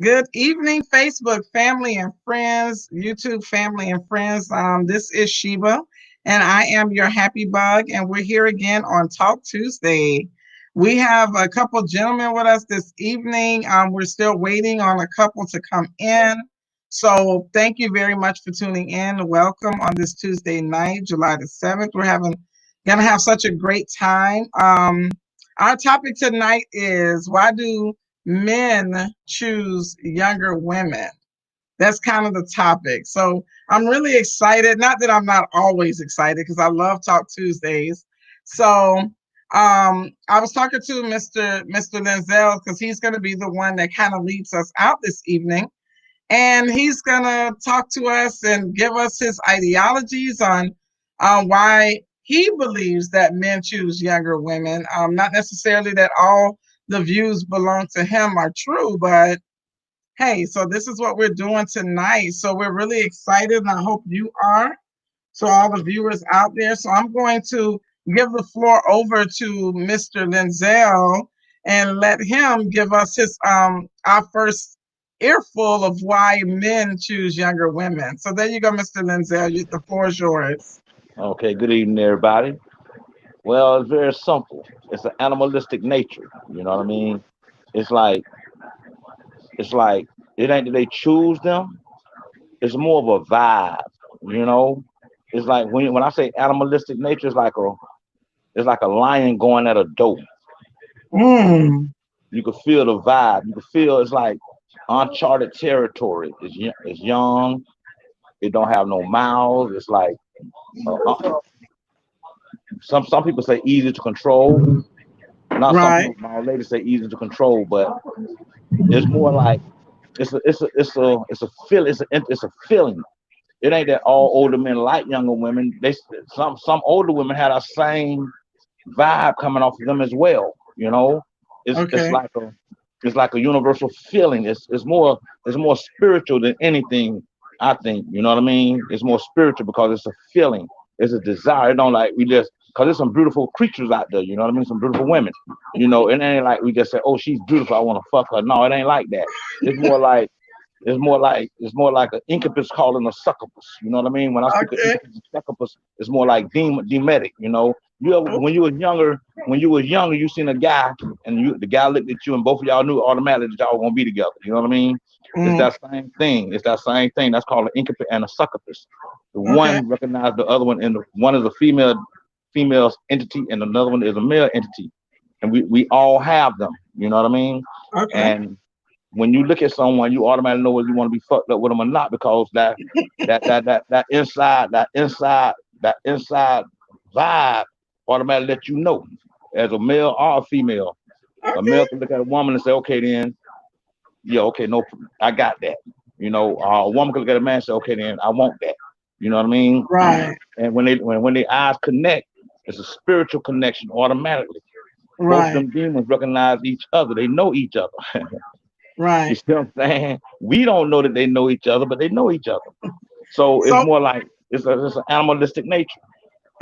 Good evening, Facebook family and friends, YouTube family and friends. This is Sheba, and I am your happy bug, and we're here again on Talk Tuesday. We have a couple gentlemen with us this evening. We're still waiting on a couple to come in. So thank you very much for tuning in. Welcome on this Tuesday night, July the 7th. We're gonna have such a great time. Our topic tonight is why do men choose younger women? That's kind of the topic. So I'm really excited. Not that I'm not always excited because I love Talk Tuesdays. So I was talking to Mr. Lenzel because he's going to be the one that kind of leads us out this evening. And he's going to talk to us and give us his ideologies on why he believes that men choose younger women. Not necessarily that all the views belong to him are true, but hey, so this is what we're doing tonight. So we're really excited, and I hope you are. So all the viewers out there. So I'm going to give the floor over to Mr. Lenzel and let him give us his our first earful of why men choose younger women. So there you go, Mr. Lenzel. The floor is yours. Okay, good evening, everybody. Well, it's very simple. It's an animalistic nature. You know what I mean? It's like it's like it ain't that they choose them. It's more of a vibe. You know, it's like when I say animalistic nature, it's like a lion going at a doe. Mm, You can feel the vibe. You can feel it's like uncharted territory. It's young. It don't have no mouths. It's like some people say easy to control. Not some right. people, my old lady say easy to control, but it's more like it's a feel it's a feeling. It ain't that all older men like younger women. Some older women had a same vibe coming off of them as well. You know, it's it's Okay. like a it's like a universal feeling. It's more spiritual than anything. I think you know what I mean. It's more spiritual because it's a feeling. It's a desire. It don't like we just because there's some beautiful creatures out there. You know what I mean. Some beautiful women. You know, it ain't like we just say, "Oh, she's beautiful. I want to fuck her." No, it ain't like that. It's more like it's more like an incubus calling a succubus. You know what I mean? When I speak of Okay. incubus and succubus, it's more like demetic. You know, when you was younger, you seen a guy and the guy looked at you and both of y'all knew automatically that y'all were gonna be together. You know what I mean? It's Mm, that same thing. It's that same thing. That's called an incubus and a succubus. The okay. one recognized the other one, and one is a female entity, and another one is a male entity, and we all have them. You know what I mean? Okay. And when you look at someone, you automatically know whether you want to be fucked up with them or not because that inside vibe automatically let you know as a male or a female. A Okay. male can look at a woman and say, okay, then, yeah, okay, no, I got that. You know, a woman can look at a man and say, okay, then I want that. You know what I mean? Right. And when their eyes connect, it's a spiritual connection automatically. Both of Right. them demons recognize each other. They know each other. You Right. see what I'm saying? We don't know that they know each other, but they know each other. So it's So more like it's an animalistic nature.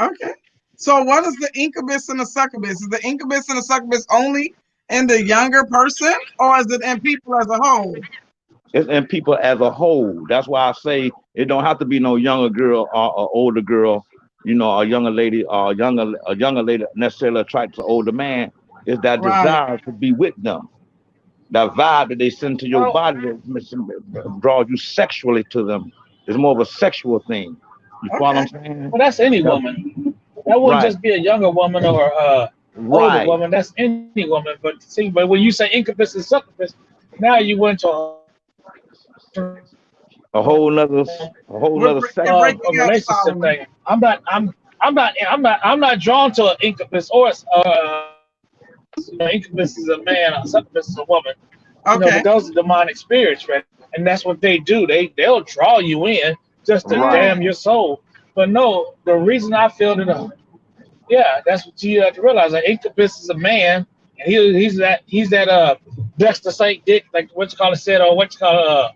okay. So what is the incubus and the succubus? Is the incubus and the succubus only in the younger person, or is it in people as a whole? It's in people as a whole. That's why I say it don't have to be no younger girl or older girl, a younger lady or a younger lady necessarily attracted to an older man. It's that Right. desire to be with them. That vibe that they send to your Well, body that draws you sexually to them. It's more of a sexual thing. You follow Okay. what I'm saying? well, that's any That's woman. That wouldn't right. just be a younger woman or older Right. woman. That's any woman. But see, but when you say incubus and succubus, now you went to a whole different A whole nother a whole nother You're section. a breaking up, relationship Solomon. thing. I'm not drawn to an incubus or succubus. Incubus is a man, a succubus is a woman. Okay. But those are demonic spirits, right? And that's what they do. They'll draw you in just to Right. damn Mm, your soul. But no, the reason I feel that, yeah, that's what you have to realize. Like incubus is a man, and he's that Dexter Saint Dick, like what you call it said, or what you call it,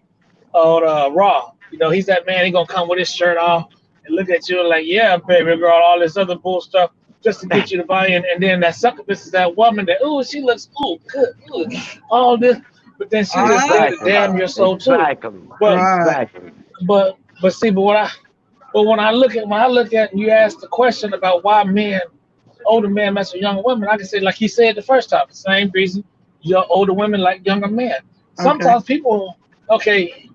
on Raw. He's that man. He gonna come with his shirt off and look at you like, yeah, baby girl, all this other bull stuff just to get you to buy in. And then that succubus is that woman that, oh, she looks, oh, good, ooh, all this. but then she just gave it a Exactly. damn your soul too. Exactly. But Right. Exactly. but see, but when I look at you ask the question about why older men mess with younger women, I can say like he said the first time, the same reason older women like younger men. Okay. Sometimes people, okay,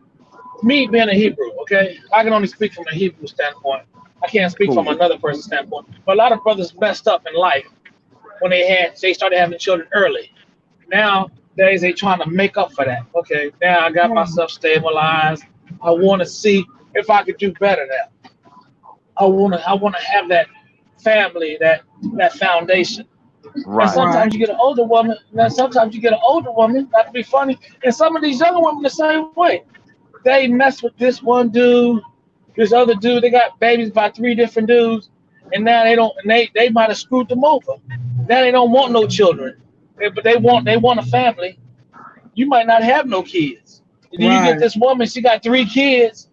me being a Hebrew, okay, I can only speak from a Hebrew standpoint. I can't speak from Cool. another person's standpoint. But a lot of brothers messed up in life when they started having children early. Nowadays they trying to make up for that. Okay, now I got Mm. myself stabilized. I want to see if I could do better now. I wanna have that family, that foundation. And Right. Right. sometimes you get an older woman. Now sometimes you get an older woman. Not to be funny, and some of these younger women the same way. They mess with this one dude, this other dude. They got babies by three different dudes, and now they don't. And they might have screwed them over. Now they don't want no children, but they want a family. You might not have no kids. And then you get Right. this woman. She got three kids,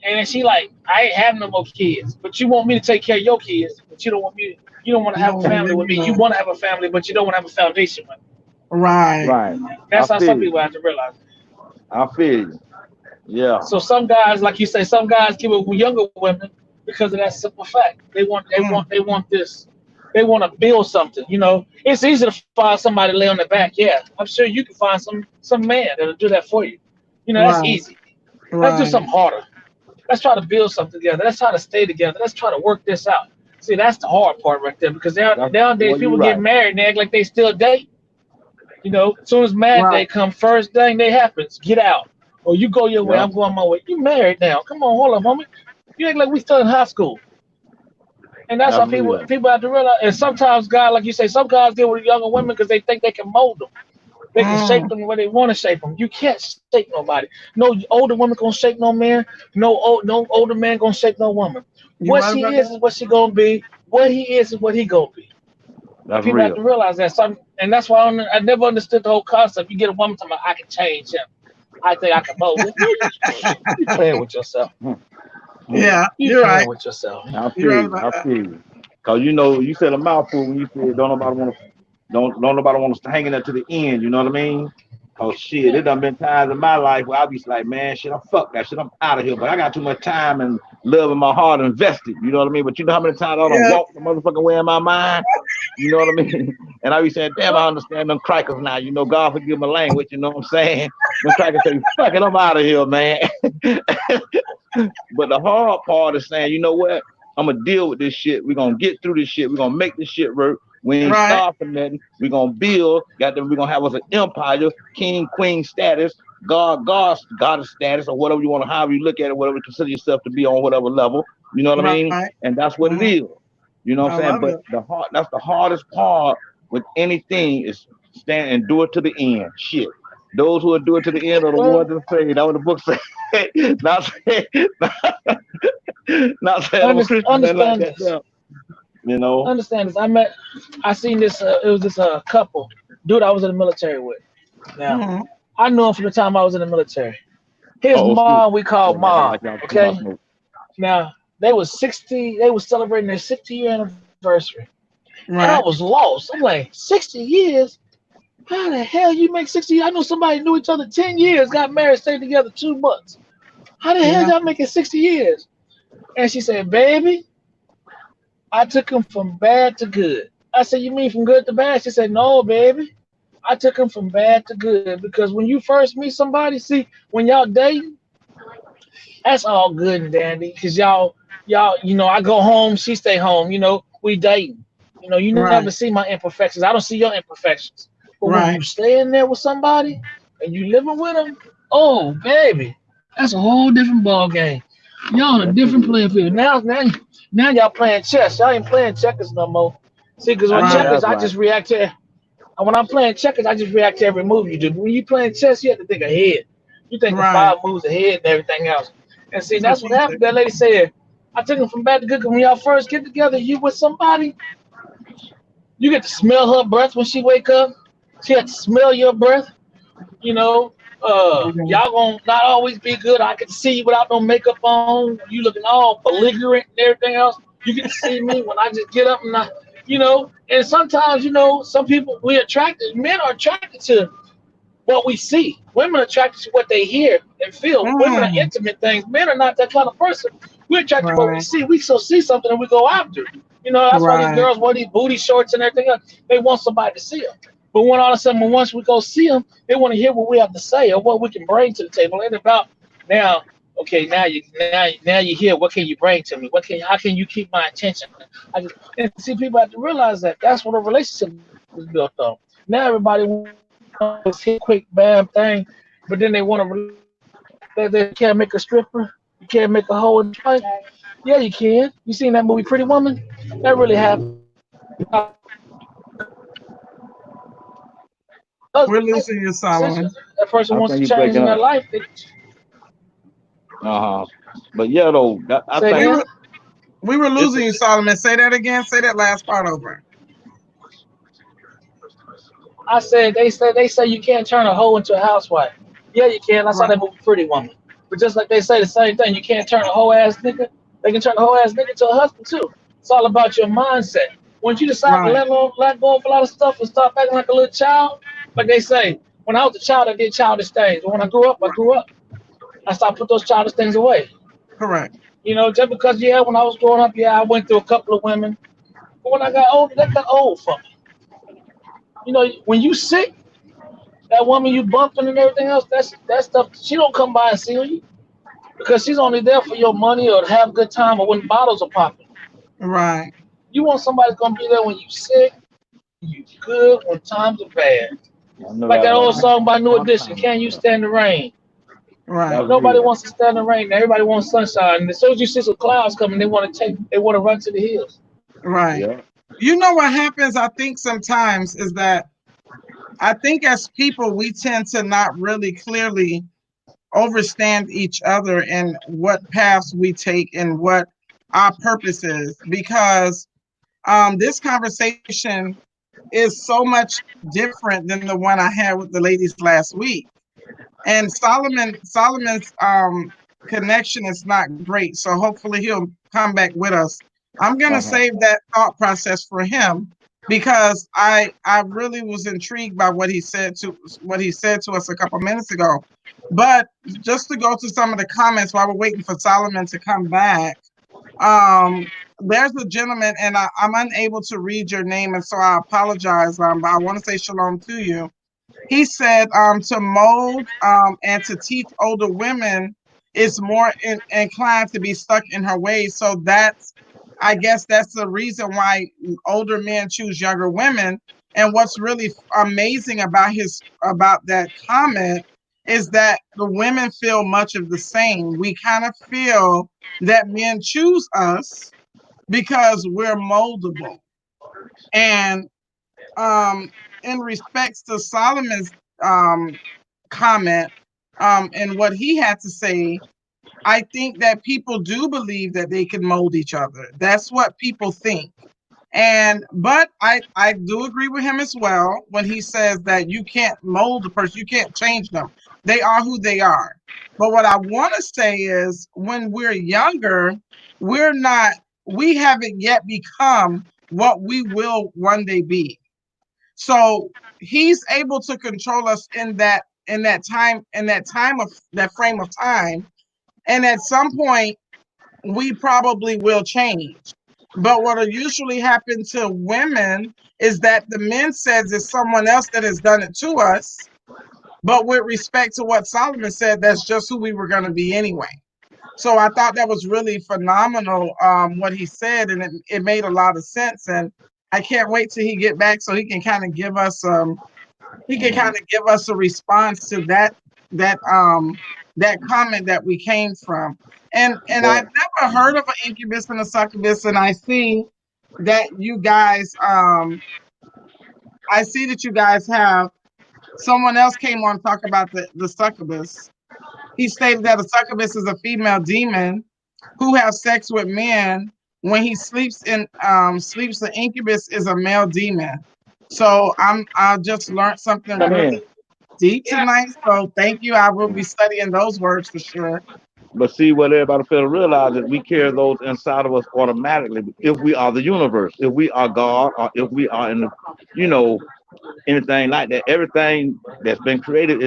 and she like, I ain't having no more kids. But you want me to take care of your kids, but you don't want me. You don't want to You have a don't want to family give with me me. You no. want to have a family, but you don't want to have a foundation with me. Right. Right. I That's how feel some you. people have to realize. I feel you. Yeah. So some guys, like you say, some guys give it with younger women because of that simple fact. Mm. They want this. They want to build something. It's easy to find somebody to lay on their back. Yeah, I'm sure you can find some man that'll do that for you. That's Right. easy. Let's do Right. something harder. Let's try to build something together. Let's try to stay together. Let's try to work this out. See, that's the hard part right there because That's nowadays well, you're people get right. married and they act like they still date. As soon as mad Right. day come, first thing that happens, get out. Or you go your way, Yep. I'm going my way. You married now. Come on, hold on, homie. You act like we still in high school. And that's That's how people real. people have to realize. And sometimes guys, like you say, some guys get with younger women because they think they can mold them. They can shape Mm. them the way they want to shape them. You can't shape nobody. No older woman gonna shape no man. No older man gonna shape no woman. You What right she about is that? is what she gonna be. What he is what he gonna be. And That's people have real. to realize that. And that's why I never understood the whole concept. You get a woman talking about I can change him. I think I can mold him. You playing with yourself. Hmm. Yeah. You You're playing right. with yourself. I You're feel right you. about I that. feel you. Cause you said a mouthful when you said don't nobody want us to hang in there to the end. You know what I mean? Oh shit, Yeah. it done been times in my life where I be like, man, shit, I'm fuck that shit. I'm out of here. But I got too much time and love in my heart invested. You know what I mean? But you know how many times I don't Yeah. walk the motherfucking way in my mind? You know what I mean? And I be saying, damn, I understand them crackers now. God forgive my language. You know what I'm saying? Them crackers say, fuck it, I'm out of here, man. But the hard part is saying, you know what? I'm gonna deal with this shit. We're gonna get through this shit. We're gonna make this shit work. We ain't Right. starving for nothing. We're gonna build. We're gonna have us an empire, king, queen status, goddess status, or whatever you want to, however you look at it, whatever you consider yourself to be on whatever level. You know what I mean? Right. And that's what it Mhm. is. You know what I I'm saying? love But it. that's the hardest part with anything is stand and do it to the end. Shit. Those who will do it to the end are the Well, ones that say, that what the book say. not saying, not saying I'm a Christian, nothing like understand that. this. No. You know. Understand this. I seen this. It was this couple, dude I was in the military with. Now, Mhm. I knew him from the time I was in the military. His Oh, excuse mom, me. we called Sorry, I got mom. like y'all see my Okay. smoke. Now, they was 60. They was celebrating their 60-year anniversary, and I was Right. lost. I'm like, 60 years? How the hell you make 60 years? I know somebody knew each other 10 years, got married, stayed together 2 months. How the hell Yeah. y'all making 60 years? And she said, baby, I took him from bad to good. I said, you mean from good to bad? She said, no, baby. I took him from bad to good because when you first meet somebody, see, when y'all dating, that's all good and dandy. Cause y'all, I go home, she stay home. We dating. You never Right. see my imperfections. I don't see your imperfections. But when you Right. stay in there with somebody and you living with them, oh baby, that's a whole different ball game. Y'all on a Yes, it different is. playing field. Now y'all playing chess. Y'all ain't playing checkers no more. See, because I with know Right. checkers, that's I right. just react to. And when I'm playing checkers, I just react to every move you do. But when you playing chess, you have to think ahead. You think of Right. 5 moves ahead and everything else. And see, That's what that's what she said. happened. That lady said, I took him from bad to good. 'Cause when y'all first get together, you with somebody, you get to smell her breath when she wake up. She had to smell your breath. You know, Mhm. y'all gonna not always be good. I can see you without no makeup on. You looking all belligerent and everything else. You get to see me when I just get up and and sometimes, some people we attracted, men are attracted to what we see. Women are attracted to what they hear and feel. Women are Mm, intimate things. Men are not that kind of person. We're attracted to what we right, see. We so see something and we go after. You know, that's why these right. girls wear these booty shorts and everything else. They want somebody to see them. But when all of a sudden, once we go see them, they want to hear what we have to say or what we can bring to the table. It ain't about now. Okay, now you hear. What can you bring to me? How can you keep my attention? And see, people have to realize that that's what a relationship is built on. Now everybody wants this hit quick bam thing, but then they want to. They can't make a stripper. You can't make a hoe in the joint. Yeah, you can. You seen that movie Pretty Woman? That really happened. We're Husband, losing you, essentially, Solomon. that person I wants think to you change breaking in their up. life. They Uh-huh. But yeah, though, I say We think again. were we were it's losing you, Solomon. Say that again. Say that last part over. I said they say you can't turn a hoe into a housewife. Yeah, you can. I saw Right, that movie Pretty Woman. But just like they say the same thing, you can't turn a hoe ass nigga. They can turn a hoe ass nigga to a husband too. It's all about your mindset. Once you decide to right, let go of a lot of stuff and stop acting like a little child, like they say, when I was a child, I did childish things. But when I grew up, I right. grew up. I stopped put those childish things away. Correct. You know, just because when I was growing up, I went through a couple of women. But when I got older, that got old for me. You know, when you sick, that woman you bumping and everything else, that stuff. She don't come by and see you because she's only there for your money or to have a good time or when bottles are popping. Right. You want somebody that's gonna be there when you sick, when you good, when times are bad. I know Like that that right. old Right. song by New One Edition, time. "Can You Stand the Rain?" Right. That's Nobody real. wants to stand the rain. Everybody wants sunshine. And as soon as you see some clouds coming, they want to run to the hills. Right. Yeah. You know what happens, I think sometimes is that I think as people we tend to not really clearly understand each other and what paths we take and what our purpose is because this conversation is so much different than the one I had with the ladies last week. And Solomon's connection is not great, so hopefully he'll come back with us. I'm gonna Uh-huh. save that thought process for him because I really was intrigued by what he said to us a couple minutes ago. But just to go to some of the comments while we're waiting for Solomon to come back, there's a gentleman, and I'm unable to read your name, and so I apologize. But I want to say shalom to you. He said to mold and to teach older women is more inclined to be stuck in her ways. So I guess that's the reason why older men choose younger women. And what's really amazing about that comment is that the women feel much of the same. We kind of feel that men choose us because we're moldable. And um, in respects to Solomon's um, comment and what he had to say, I think that people do believe that they can mold each other. That's what people think. But I do agree with him as well when he says that you can't mold a person, you can't change them. They are who they are. But what I want to say is when we're younger, we're not, we haven't yet become what we will one day be. So he's able to control us in that time of that frame of time. And at some point, we probably will change. But what will usually happen to women is that the men says it's someone else that has done it to us. But with respect to what Solomon said, that's just who we were going to be anyway. So I thought that was really phenomenal what he said, and it made a lot of sense. And I can't wait till he get back so he can kind of give us Mhm. a response to that comment that we came from. And I've But never heard of an incubus and a succubus, and that you guys I see that you guys have someone else came on to talk about the succubus. He stated that a succubus is a female demon who have sex with men. When he sleeps, the incubus is a male demon. So I just learned something come in. really deep Yeah, tonight. So thank you. I will be studying those words for sure. But see, what everybody fail to realize is we carry those inside of us automatically if we are the universe, if we are God, or if we are in the, you know, anything like that. Everything that's been created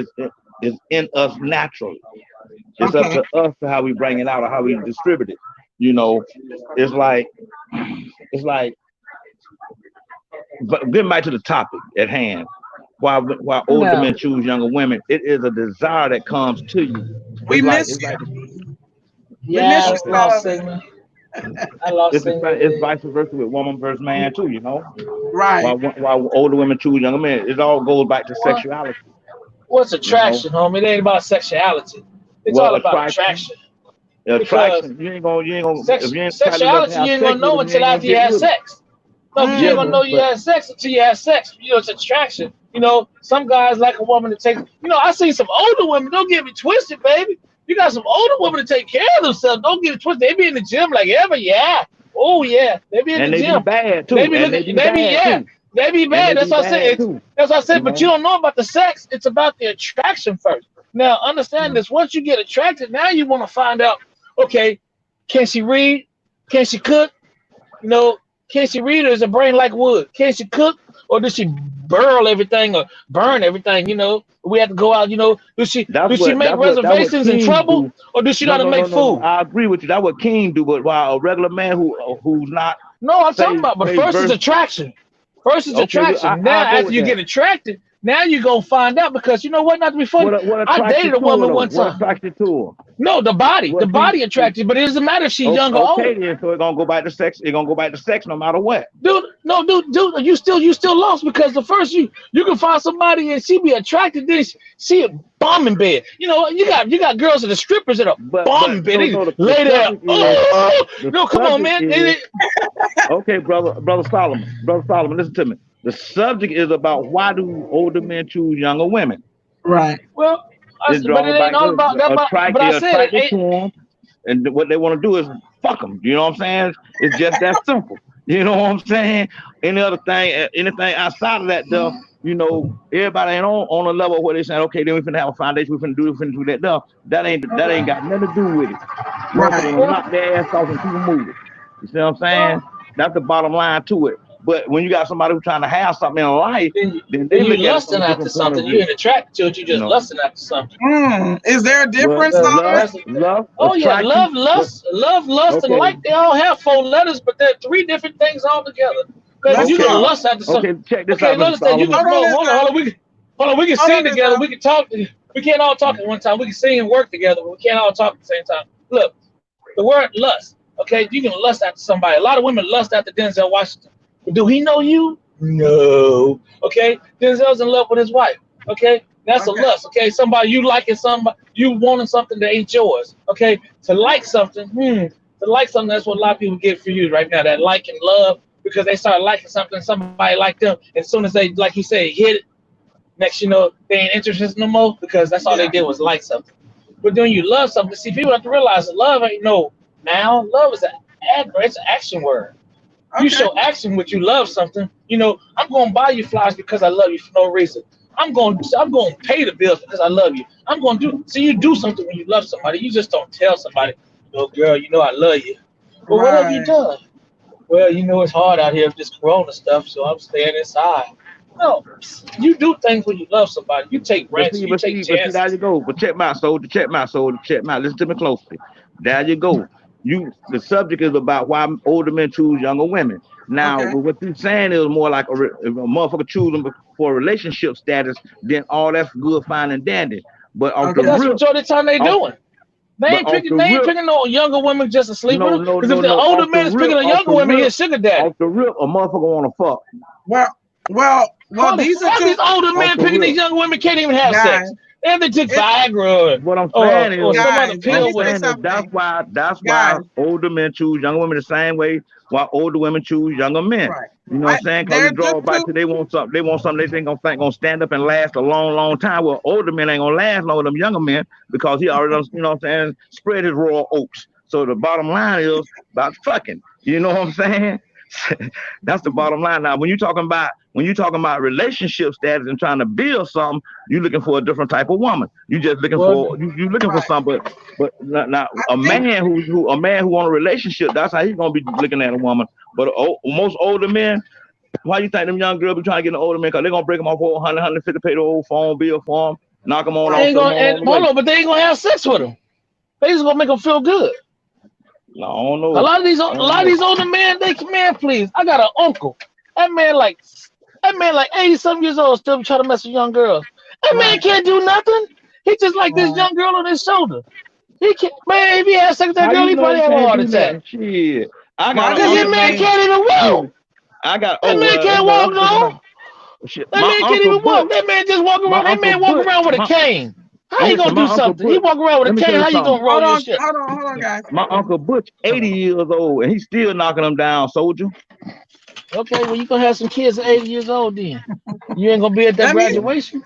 is in us naturally. It's up Okay. to us to how we bring it out or how we distribute it. You know, it's like it's like. But getting back to the topic at hand, while older Now, men choose younger women, it is a desire that comes to you. We It's like miss it's like you. We yeah, miss I you, okay. lost Solomon. signal. I lost signal It's there. vice versa with woman versus man too. You know, Right. while older women choose younger men, it all goes back to What? sexuality. What's You know, attraction, homie? It ain't about sexuality. It's well, all about attraction, attraction. Because attraction. You ain't gonna if you ain't tight enough to sexuality have you ain't sex gonna with know them, you until ain't gonna after you get have with them. sex. No, because you Yeah, ain't Mm. gonna know you but had sex until you have sex. You know, it's attraction. You know, some guys like a woman to take. You know, I see some older women. Don't get me twisted, baby. You got some older women to take care of themselves. Don't get it twisted. They be in the gym like ever, yeah. Oh yeah, they be in the and they be gym. bad They too, be and looking. they be They be bad yeah. too, They be and they bad. That's be what I said. bad too. That's what I You said. But you know, don't know about the sex. It's about the attraction first. Now understand this. Once you get attracted, now you want to find out. Okay, can she read? Can she cook? You know, can she read or is her brain like wood? Can she cook or does she burl everything or burn everything? You know, we have to go out. You know, that's does she make that's what reservations in kings trouble do. or does she know No, how to no, no, make no, no. food? I agree with you. That's what King do. But while a regular man who's not No, I'm talking say about. But say first is verse, attraction. First is okay, attraction. I Now go after with you that. get attracted, now you gonna find out because you know what? Not to be funny, What I attracts you dated a to her woman though? one What time. attracts you to her? No, the What see? body attracted, but it doesn't matter if she's young or Okay, old. then so it's gonna go back to sex. It's gonna go back to sex no matter what. Dude, no, dude, you still lost because the first you can find somebody and she be attracted to this, she a bombing bed. You know, you got girls that are strippers that are bombing But bed. no, They no. The lay there. subject is Oh the no, come on, subject man. is okay, brother Solomon. Listen to me. The subject is about why do older men choose younger women? Right. Well, It but it draws ain't back all to about that. But I they said it attracted ain't. to them, and what they want to do is fuck them. You know what I'm saying? It's just that simple. You know what I'm saying? Any other thing, anything outside of that, though, you know, everybody ain't on a level where they saying, okay, then we finna have a foundation, we finna do that. No, that ain't got nothing to do with it. Motherfucker Right. wanna Well, knock their ass off and keep them moving. You see what I'm well, saying? That's the bottom line to it. But when you got somebody who's trying to have something in life, then then then they you look at it from lusting a after different point of something. You view. ain't attracted to it. You You just know, lusting after something. Is there a well, difference, Solomon? That's Oh yeah, attraction. love, lust, and Okay, like. They all have four letters, but they're three different things altogether. Because Let's you can okay, talk. lust after some. okay. Check this Okay, out, Mr. understand. You Solomon. can Hold on, no, hold Denzel. on. Hold on. We can Hold on, sing together. Denzel. We can talk. We can't all talk at one time. We can sing and work together, but we can't all talk at the same time. Look, the word lust. Okay, you can lust after somebody. A lot of women lust after Denzel Washington. But do he know you? No. Okay, Denzel's in love with his wife. Okay, that's a Okay. lust. Okay, somebody you liking somebody, you wanting something that ain't yours. Okay, to like something, to like something, that's what a lot of people get for you right now. That like and love because they start liking something, somebody like them, and as soon as they, like you say, hit it, next you know they ain't interested no more because that's all they Yeah. did was like something. But when you love something, see, people have to realize that love ain't no now. Love is an adverb. It's an action word. You Okay. show action when you love something. You know, I'm going to buy you flowers because I love you for no reason. I'm going to pay the bills because I love you. I'm going to do. So you do something when you love somebody. You just don't tell somebody, "Oh, girl, you know I love you." Well, what have you Right. done? Well, you know it's hard out here with this Corona stuff, so I'm staying inside. No, you do things when you love somebody. You take risks. You take There chances. you go. But check my soul, check my soul, check my. Listen to me closely. There you go. The subject is about why older men choose younger women. Now, Okay. what you're saying is more like if a motherfucker choosing for relationship status, then all that's good, fine, and dandy. But off the But Okay. that's what rip, majority of the time they off, doing. They but ain't off picking. the They ain't rip, picking no younger women just to sleep with no, them. no, Because no, if the no. older man is picking a younger woman, he a sugar daddy. Off the rip, a motherfucker want to fuck. Well, well, How the these are fuck two these older Off men the picking rip. these young women can't even have guys. sex? They have to take It Viagra What I'm or saying or is, some other guys, let I'm me pill with say it. saying that something. that's why Guys, older men choose younger women the same way why older women choose younger men. right. You know what I'm saying? Because They're it just draws back two. to they want something they think gonna stand up and last a long, long time. Well, older men ain't gonna last longer than younger men because he already done, you know what I'm saying, spread his royal oats. So the bottom line is about fucking. You know what I'm saying? That's the bottom line. Now, when you talking about relationship status and trying to build something, you looking for a different type of woman. You just looking Well, for you looking for Right. something. But not I a think man who want a relationship. That's how he's gonna be looking at a woman. But most older men, Why you think them young girls be trying to get an older man? Because they're going to break them off for 100, 150, pay the old phone bill for them, knock them on They off, ain't send them gonna, and, on the hold way. on, but they ain't gonna have sex with them. They just gonna make them feel good. No, I don't A know. lot of these, I a don't lot of know. these older men, man, please. I got an uncle. That man like 80 some years old, still trying to mess with young girls. That man Right, can't do nothing. He just like this right. young girl on his shoulder. He can't, man. If he had sex with that How girl, you he know probably he have a can't heart do attack. nothing? Shit. I got Why an do Cause you that uncle, man think? can't even walk. shoot. I got, That oh, man well, can't no, walk, I'm thinking no. about, shit, That man can't even walk. That man just walk My around. That Uncle man walk Butch, around with a cane. How he listen, gonna my do Uncle something? He Butch, walk around with a let me tell cane. you How you something. gonna roll your shit? Hold on, guys. My Uncle Butch, Hold 80 on. years old, and he's still knocking them down, soldier. Okay, well you gonna have some kids at 80 years old then. You ain't gonna be at that Let me, Yeah. graduation.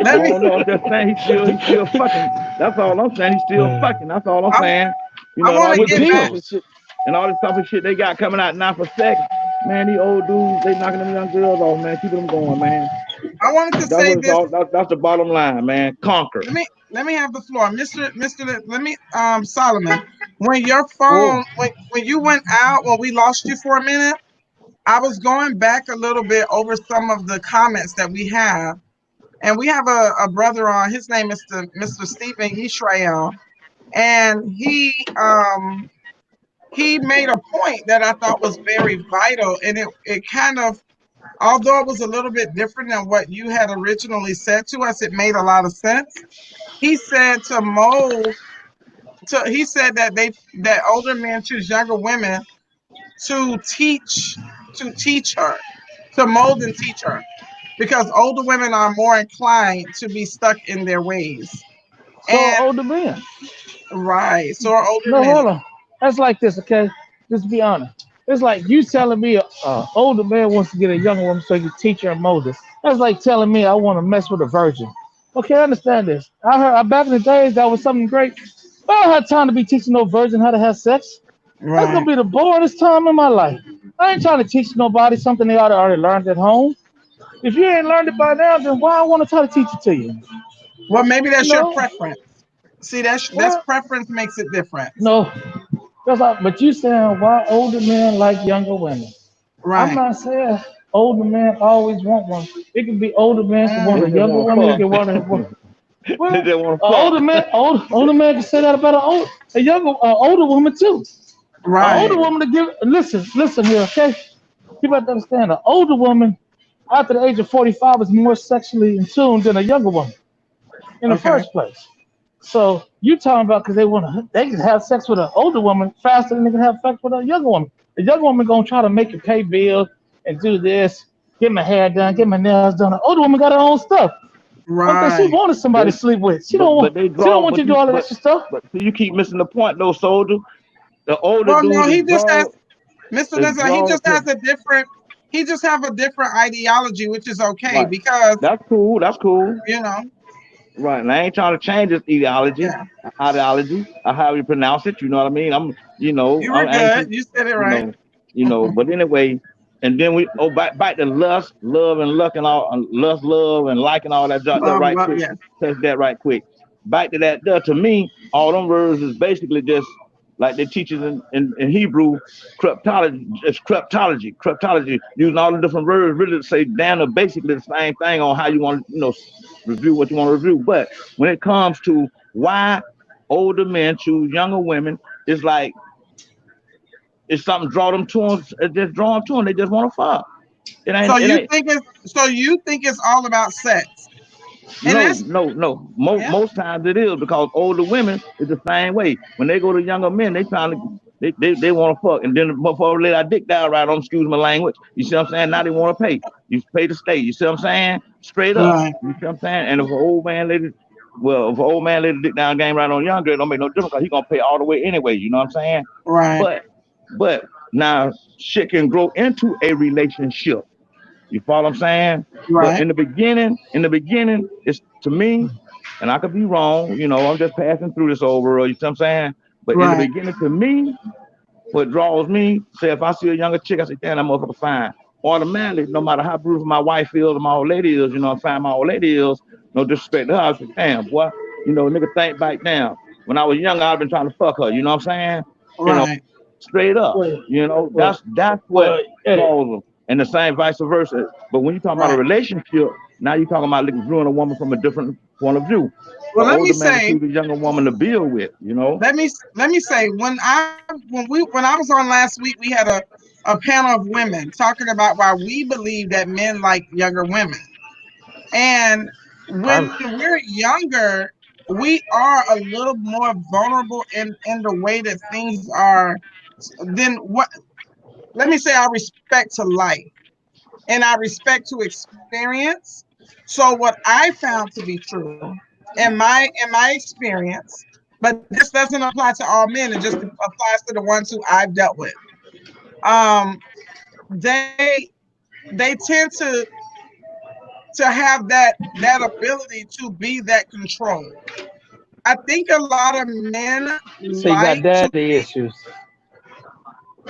I let me. don't know. I'm just saying he's still fucking. That's all I'm saying. He's still fucking. That's all I'm I, saying. You I know, and want all to this With get different back. type of pills. shit, and all this type of shit they got coming out now for sex. Man, these old dudes, they knocking them young girls off, man, keeping them going, man. I wanted to That's say what it's this. all. That's the bottom line, man. Conquer. Let me have the floor, Mister. Let me, Solomon. When your Oh, phone, when you went out, when we lost you for a minute, I was going back a little bit over some of the comments that we have, and we have a brother on. His name is Mr. Stephen Israel, and he made a point that I thought was very vital, and it kind of, although it was a little bit different than what you had originally said to us, it made a lot of sense. He said to mold, he said that that older men choose younger women to teach her, to mold and teach her, because older women are more inclined to be stuck in their ways. So And older men. right, so are older No, men. hold on. That's like this, okay? Just be honest. It's like you telling me a older man wants to get a younger woman so he can teach her and mold her. That's like telling me I want to mess with a virgin. Okay, I understand this. I heard back in the days that was something great. But I don't have time to be teaching no virgin how to have sex. That's gonna Right, be the boringest time in my life. I ain't trying to teach nobody something they already learned at home. If you ain't learned it by now, then why I want to try to teach it to you? well, maybe You that's your know? preference. See, that's What? preference makes it different. No. But you saying why older men like younger women? I'm Right. not saying older men always want one. It can be older man can want they a Mm, just younger want to woman. He fuck. can want a They well, just want a to fuck. older man can say that about a younger, older woman too. An older right. woman to give. Listen here, okay? You have to understand. An older woman after the age of 45 is more sexually in tune than a younger woman in the Okay. first place. So you talking about because they can have sex with an older woman faster than they can have sex with a younger woman. The younger woman gonna try to make you pay bills and do this, get my hair done, get my nails done. The older woman got her own stuff. Okay, she Right. wanted somebody They, to sleep with. but they She don't draw, want you but to do you, all that extra stuff. but see, you keep missing the point though, soldier. The older Well, no, dude he just has Mr. is Denzel, he drawn just has to. a different, he just have a different ideology, which is okay Right. because, That's cool. That's cool. you know, Right. And I ain't trying to change his yeah, ideology, or how you pronounce it. You know what I mean? you were I ain't, good. You said it you right. know, but anyway, and then we, back to lust, love, and luck, and all, lust, love, and like, and all that, jot that right quick, Yes. touch that right quick. Back to that, to me, all them words is basically just like they teach us in Hebrew, cryptology. It's cryptology, using all the different words really to say damn basically the same thing on how you want to, review what you want to review. But when it comes to why older men choose younger women, it's like it's something draw them to them. It's just draw them to them. They just want to fuck. It So ain't. It you ain't. think it's all about sex, and No, that's no, no. Most yeah, most times it is because older women is the same way. When they go to younger men, they trying to they want to fuck, and then the motherfucker let our dick down right on. Excuse my language. You see what I'm saying? Now they want to pay. You pay to stay. You see what I'm saying? Straight up. right, You see what I'm saying? And if an old man lady, if an old man lady dick down game right on young girl, it don't make no difference because he gonna pay all the way anyway. You know what I'm saying? right, But but now shit can grow into a relationship. You follow what I'm saying? But right, in the beginning, it's to me, and I could be wrong, I'm just passing through this old world, you see what I'm saying? But in the right, beginning, to me, what draws me, say if I see a younger chick, I say, damn, that motherfucker fine. Automatically, no matter how beautiful my wife is or my old lady is, I'm fine, my old lady is, no disrespect to her, I say, damn, boy, nigga think back down. When I was younger, I've been trying to fuck her, you know what I'm saying? You know, right. straight up. Well, You know, well, that's what well, Eddie, draws them. and the same vice versa. But when you talk about a Right. relationship, now you're talking about viewing a woman from a different point of view. Well, An let me older man to say, choose a younger woman to build with, you know. let me say, when I was on last week, we had a panel of women talking about why we believe that men like younger women. And when we're younger, we are a little more vulnerable in the way that things are than what, let me say, our respect to life and our respect to experience. So what I found to be true in my experience, but this doesn't apply to all men, it just applies to the ones who I've dealt with. Um, they tend to have that ability to be that control. I think a lot of men So you got like to daddy be, issues.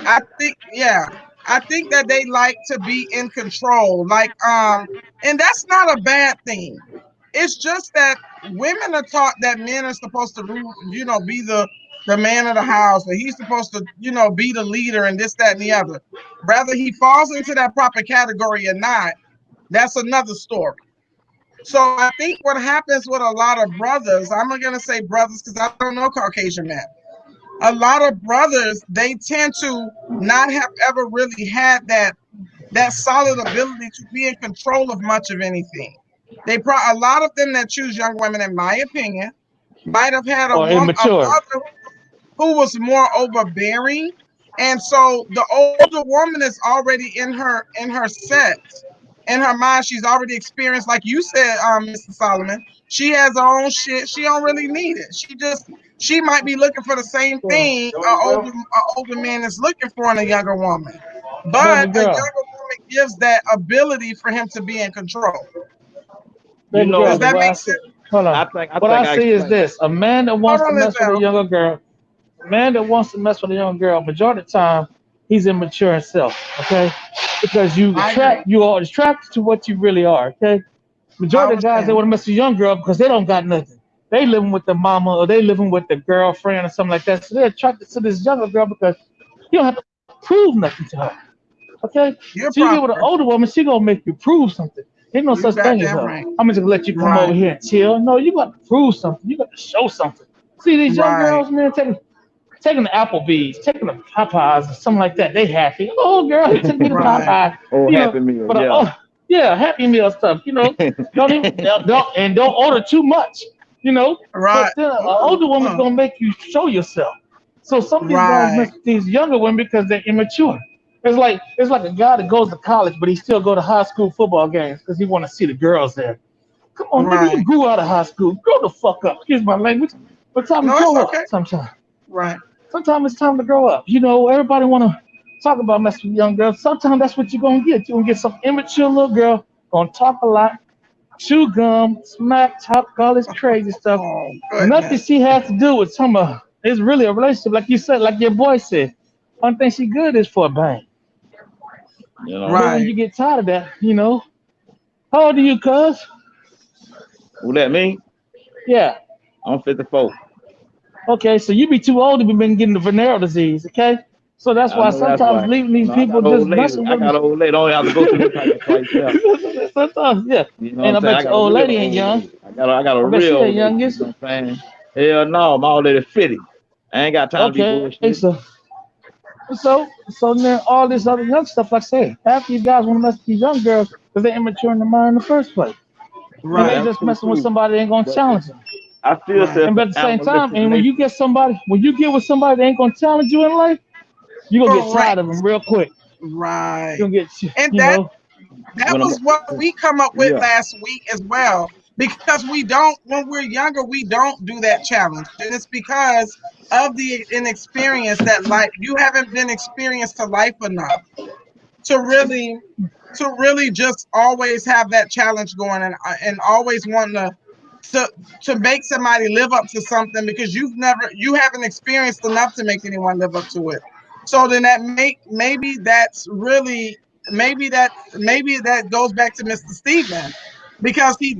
I think, yeah, I think that they like to be in control. Like, and that's not a bad thing. It's just that women are taught that men are supposed to rule, be the man of the house, or he's supposed to, be the leader and this, that, and the other. Whether he falls into that proper category or not, that's another story. So I think what happens with a lot of brothers, I'm not gonna say brothers because I don't know Caucasian men. A lot of brothers, they tend to not have ever really had that solid ability to be in control of much of anything. A lot of them that choose young women, in my opinion, might have had a Or immature. mother who was more overbearing, and so the older woman is already in her set, in her mind. She's already experienced, like you said, Mr. Solomon. She has her own shit. She don't really need it. She might be looking for the same thing a older man is looking for in a younger woman, Baby but a girl. younger woman gives that ability for him to be in control. You Baby girl, Does know, the that way I make see, sense? hold on. I think What I I see is explained. this: a man that Hold wants to on, mess with a Lizelle. younger girl, a man that wants to mess with a young girl, majority of the time, he's immature himself. Okay, because I agree. you are attracted to what you really are. Okay, I majority of the guys they understand. want to mess with a young girl because they don't got nothing. They living with the mama or they living with the girlfriend or something like that. So they're attracted to this younger girl because you don't have to prove nothing to her. Okay? So You're you get with an proper. older woman, she gonna make you prove something. Ain't no You such thing as goddamn her. right. I'm just gonna let you come over Right. here and chill. No, you got to prove something. You got to show something. See these young Right. girls, man, taking the Applebee's, taking the Popeyes or something like that. They happy. Oh girl, he took me to Right. Popeye. Oh, You know, Happy Meal, but yeah. oh yeah, Happy Meal stuff. You know, don't order too much. You know, but Right. then an Ooh, older woman's gonna make you show yourself. So some of these guys right. mess with these younger women because they're immature. It's like a guy that goes to college, but he still go to high school football games because he want to see the girls there. Come on, nigga, you Right. grew out of high school. Grow the fuck up. Excuse my language. But time to No, it's grow up okay. sometimes. Right. Sometimes it's time to grow up. You know, everybody want to talk about messing with young girls. Sometimes that's what you're going to get. You're going to get some immature little girl, going to talk a lot, chew gum, smack, talk, all this crazy stuff. Oh Nothing goodness. she has to do with some of it's really a relationship. Like you said, like your boy said, one thing she good is for a bang. You know, But when Right. you get tired of that, how old are you, cuz? who that me? Yeah. I'm 54. Okay, so you be too old to be been getting the venereal disease, okay? So that's I why know that's sometimes right. leaving You these know, I people got just old lady. messing I with them. got old lady. Don't have to go through them type of fights. Yeah. Sometimes, yeah. You know what And I'm I saying? I bet your got a old real lady ain't old young. lady. I got a I bet real she ain't old lady. You youngest. know what I'm saying? Hell no, my old lady 50. I ain't got time to be Okay, bullshit. so then all this other young stuff, like I say, half these guys want to mess with these young girls because they're immature in the mind in the first place. And Yeah, they Right. that's just true messing with too. somebody that ain't gonna But challenge them. I still say Right. it's And but an at the same time, animalistic and when you nature. get somebody, when you get with somebody that ain't gonna challenge you in life, you're gonna get Correct. tired of them real quick. Right. You're gonna get, And you know, that When I'm, was what we come up with yeah, last week as well. Because we don't, when we're younger, we don't do that challenge. And it's because of the inexperience that life, you haven't been experienced to life enough to really just always have that challenge going, and always wanting to to make somebody live up to something, because you haven't experienced enough to make anyone live up to it. So then maybe that's really, maybe that goes back to Mr. Stephen, because he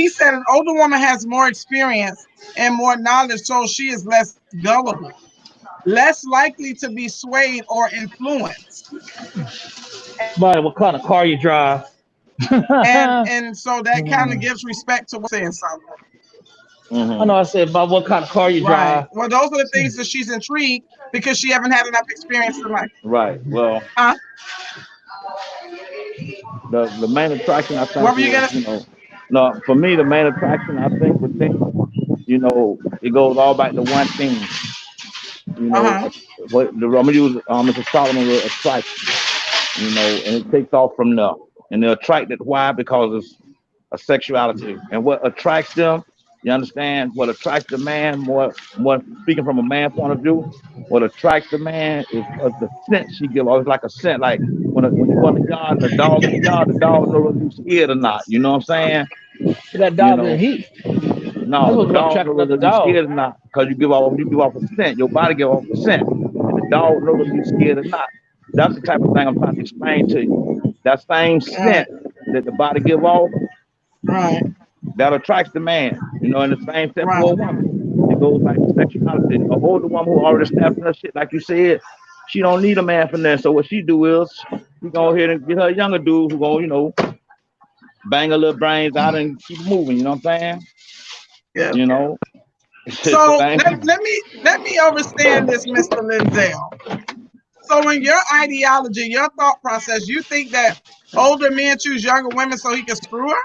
said an older woman has more experience and more knowledge, so she is less gullible. less likely to be swayed or influenced. But what kind of car you drive? And so that kind of gives respect to saying something. I know I said about what kind of car you Right. drive. Well, those are the things that she's intrigued because she haven't had enough experience in life. Right. Well, Huh? the main attraction I think What were you gonna? is, no, for me the main attraction I think would think, it goes all back to one thing. Uh-huh. What the I'm gonna use Mr. Solomon will attract, and it takes off from there. And they're attracted why? Because it's a sexuality. And what attracts them, you understand? What attracts the man, more speaking from a man point of view, what attracts the man is the scent she gives off. It's like a scent, like when you go in the yard and the dog in the yard, the dog knows if you scared or not. You know what I'm saying? That You dog in the know, heat. That's no, the what's gonna dog attract knows the if you dog. scared or not, because you give off a scent. Your body give off a scent, and the dog knows if you scared or not. That's the type of thing I'm trying to explain to you. That same Right. scent that the body give off, Right. that attracts the man. And the same thing Right. for a woman. It goes like sexuality. A older woman who already snapped her shit, like you said, she don't need a man for that. So what she do is she go ahead and get her a younger dude who gonna, bang her little brains out and keep moving. You know what I'm saying? Yeah. You know, it's the So same. let me understand this, Mr. Lindsay. So in your ideology, your thought process, you think that older men choose younger women so he can screw her?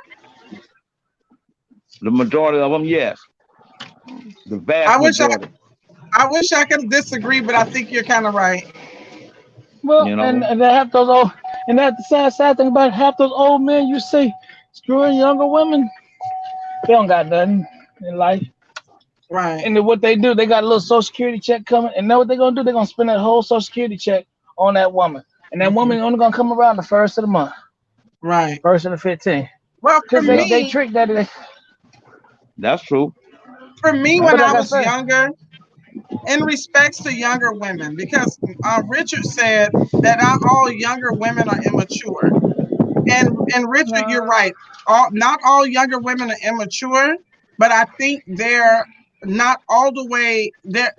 The majority of them, yes. The I vast wish I majority. I wish I could disagree, but I think you're kind of right. Well, You and, know. and they have those old, and that's the sad thing about half those old men you see screwing younger women. They don't got nothing in life. Right. And then what they do, they got a little social security check coming, and know what they're gonna do? They're gonna spend that whole social security check on that woman, and that woman only gonna come around the first of the month, Right. first of the 15th, Well, because they me, trick that. That's true. for me, That's But when I like true. I was said, younger, in respects to younger women, because Richard said that not all younger women are immature. And Richard, you're nah, right. Not all younger women are immature, but I think they're not all the way. They're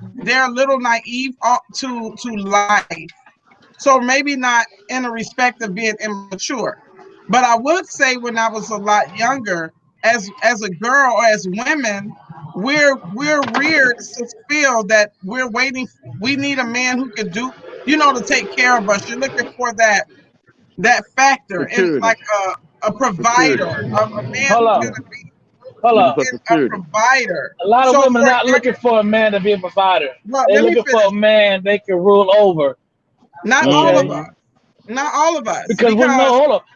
a little naive to life. So maybe not in a respect of being immature. But I would say when I was a lot younger, as a girl or as women, we're reared to feel that we're waiting. We need a man who could do, to take care of us. You're looking for that factor in Security. like a provider, Security. a man hold who's up, gonna hold Looking up. for be a security. provider. A lot of So women are for not looking for a man to be a provider. well, They're let me looking for finish. a man they can rule over. Not all of Okay. Mm-hmm. us. Not all of us, Because when no, because hold up,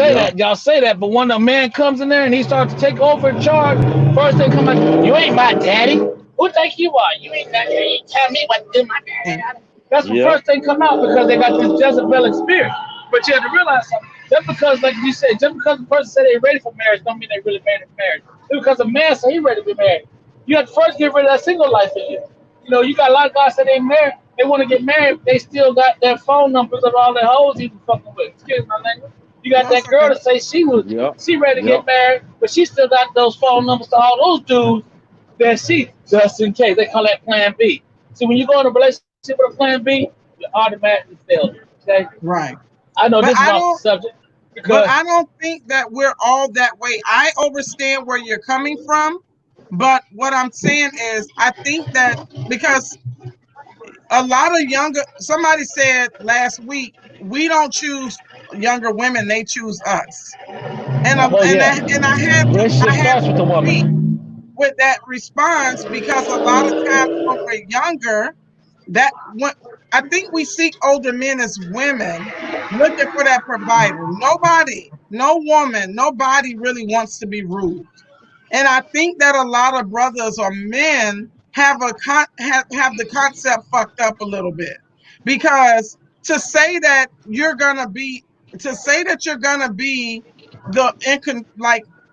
Yeah. y'all say that, but when a man comes in there and he starts to take over in charge, first they come like, you ain't my daddy. Who think you are? You ain't that. You tell me what to do, my daddy. That's the Yep. first thing come out because they got this Jezebelic spirit. But you have to realize something. Just because, like you said, just because the person said they're ready for marriage, don't mean they're really ready for marriage. Just because a man said he's ready to be married, you have to first get rid of that single life in you. You got a lot of guys that ain't married. They want to get married. They still got their phone numbers of all their hoes he was fucking with. Excuse my language. You got that's that girl okay. to say Yep. she ready to Yep. get married, but she still got those phone numbers to all those dudes that she just in case. They call that Plan B. See, when you go in a relationship with a Plan B, you automatically fail. Okay, Right. I know But this is I off the don't. subject But because I don't think that we're all that way. I understand where you're coming from, but what I'm saying is, I think that because a lot of younger. Somebody said last week, we don't choose younger women; they choose us. And oh yeah, I relationship have starts to with the agree woman. with that response because a lot of times when we're younger, that when I think we seek older men as women looking for that provider. Nobody, no woman, nobody really wants to be ruled. And I think that a lot of brothers or men have the concept fucked up a little bit because to say that you're gonna be to say that you're gonna be the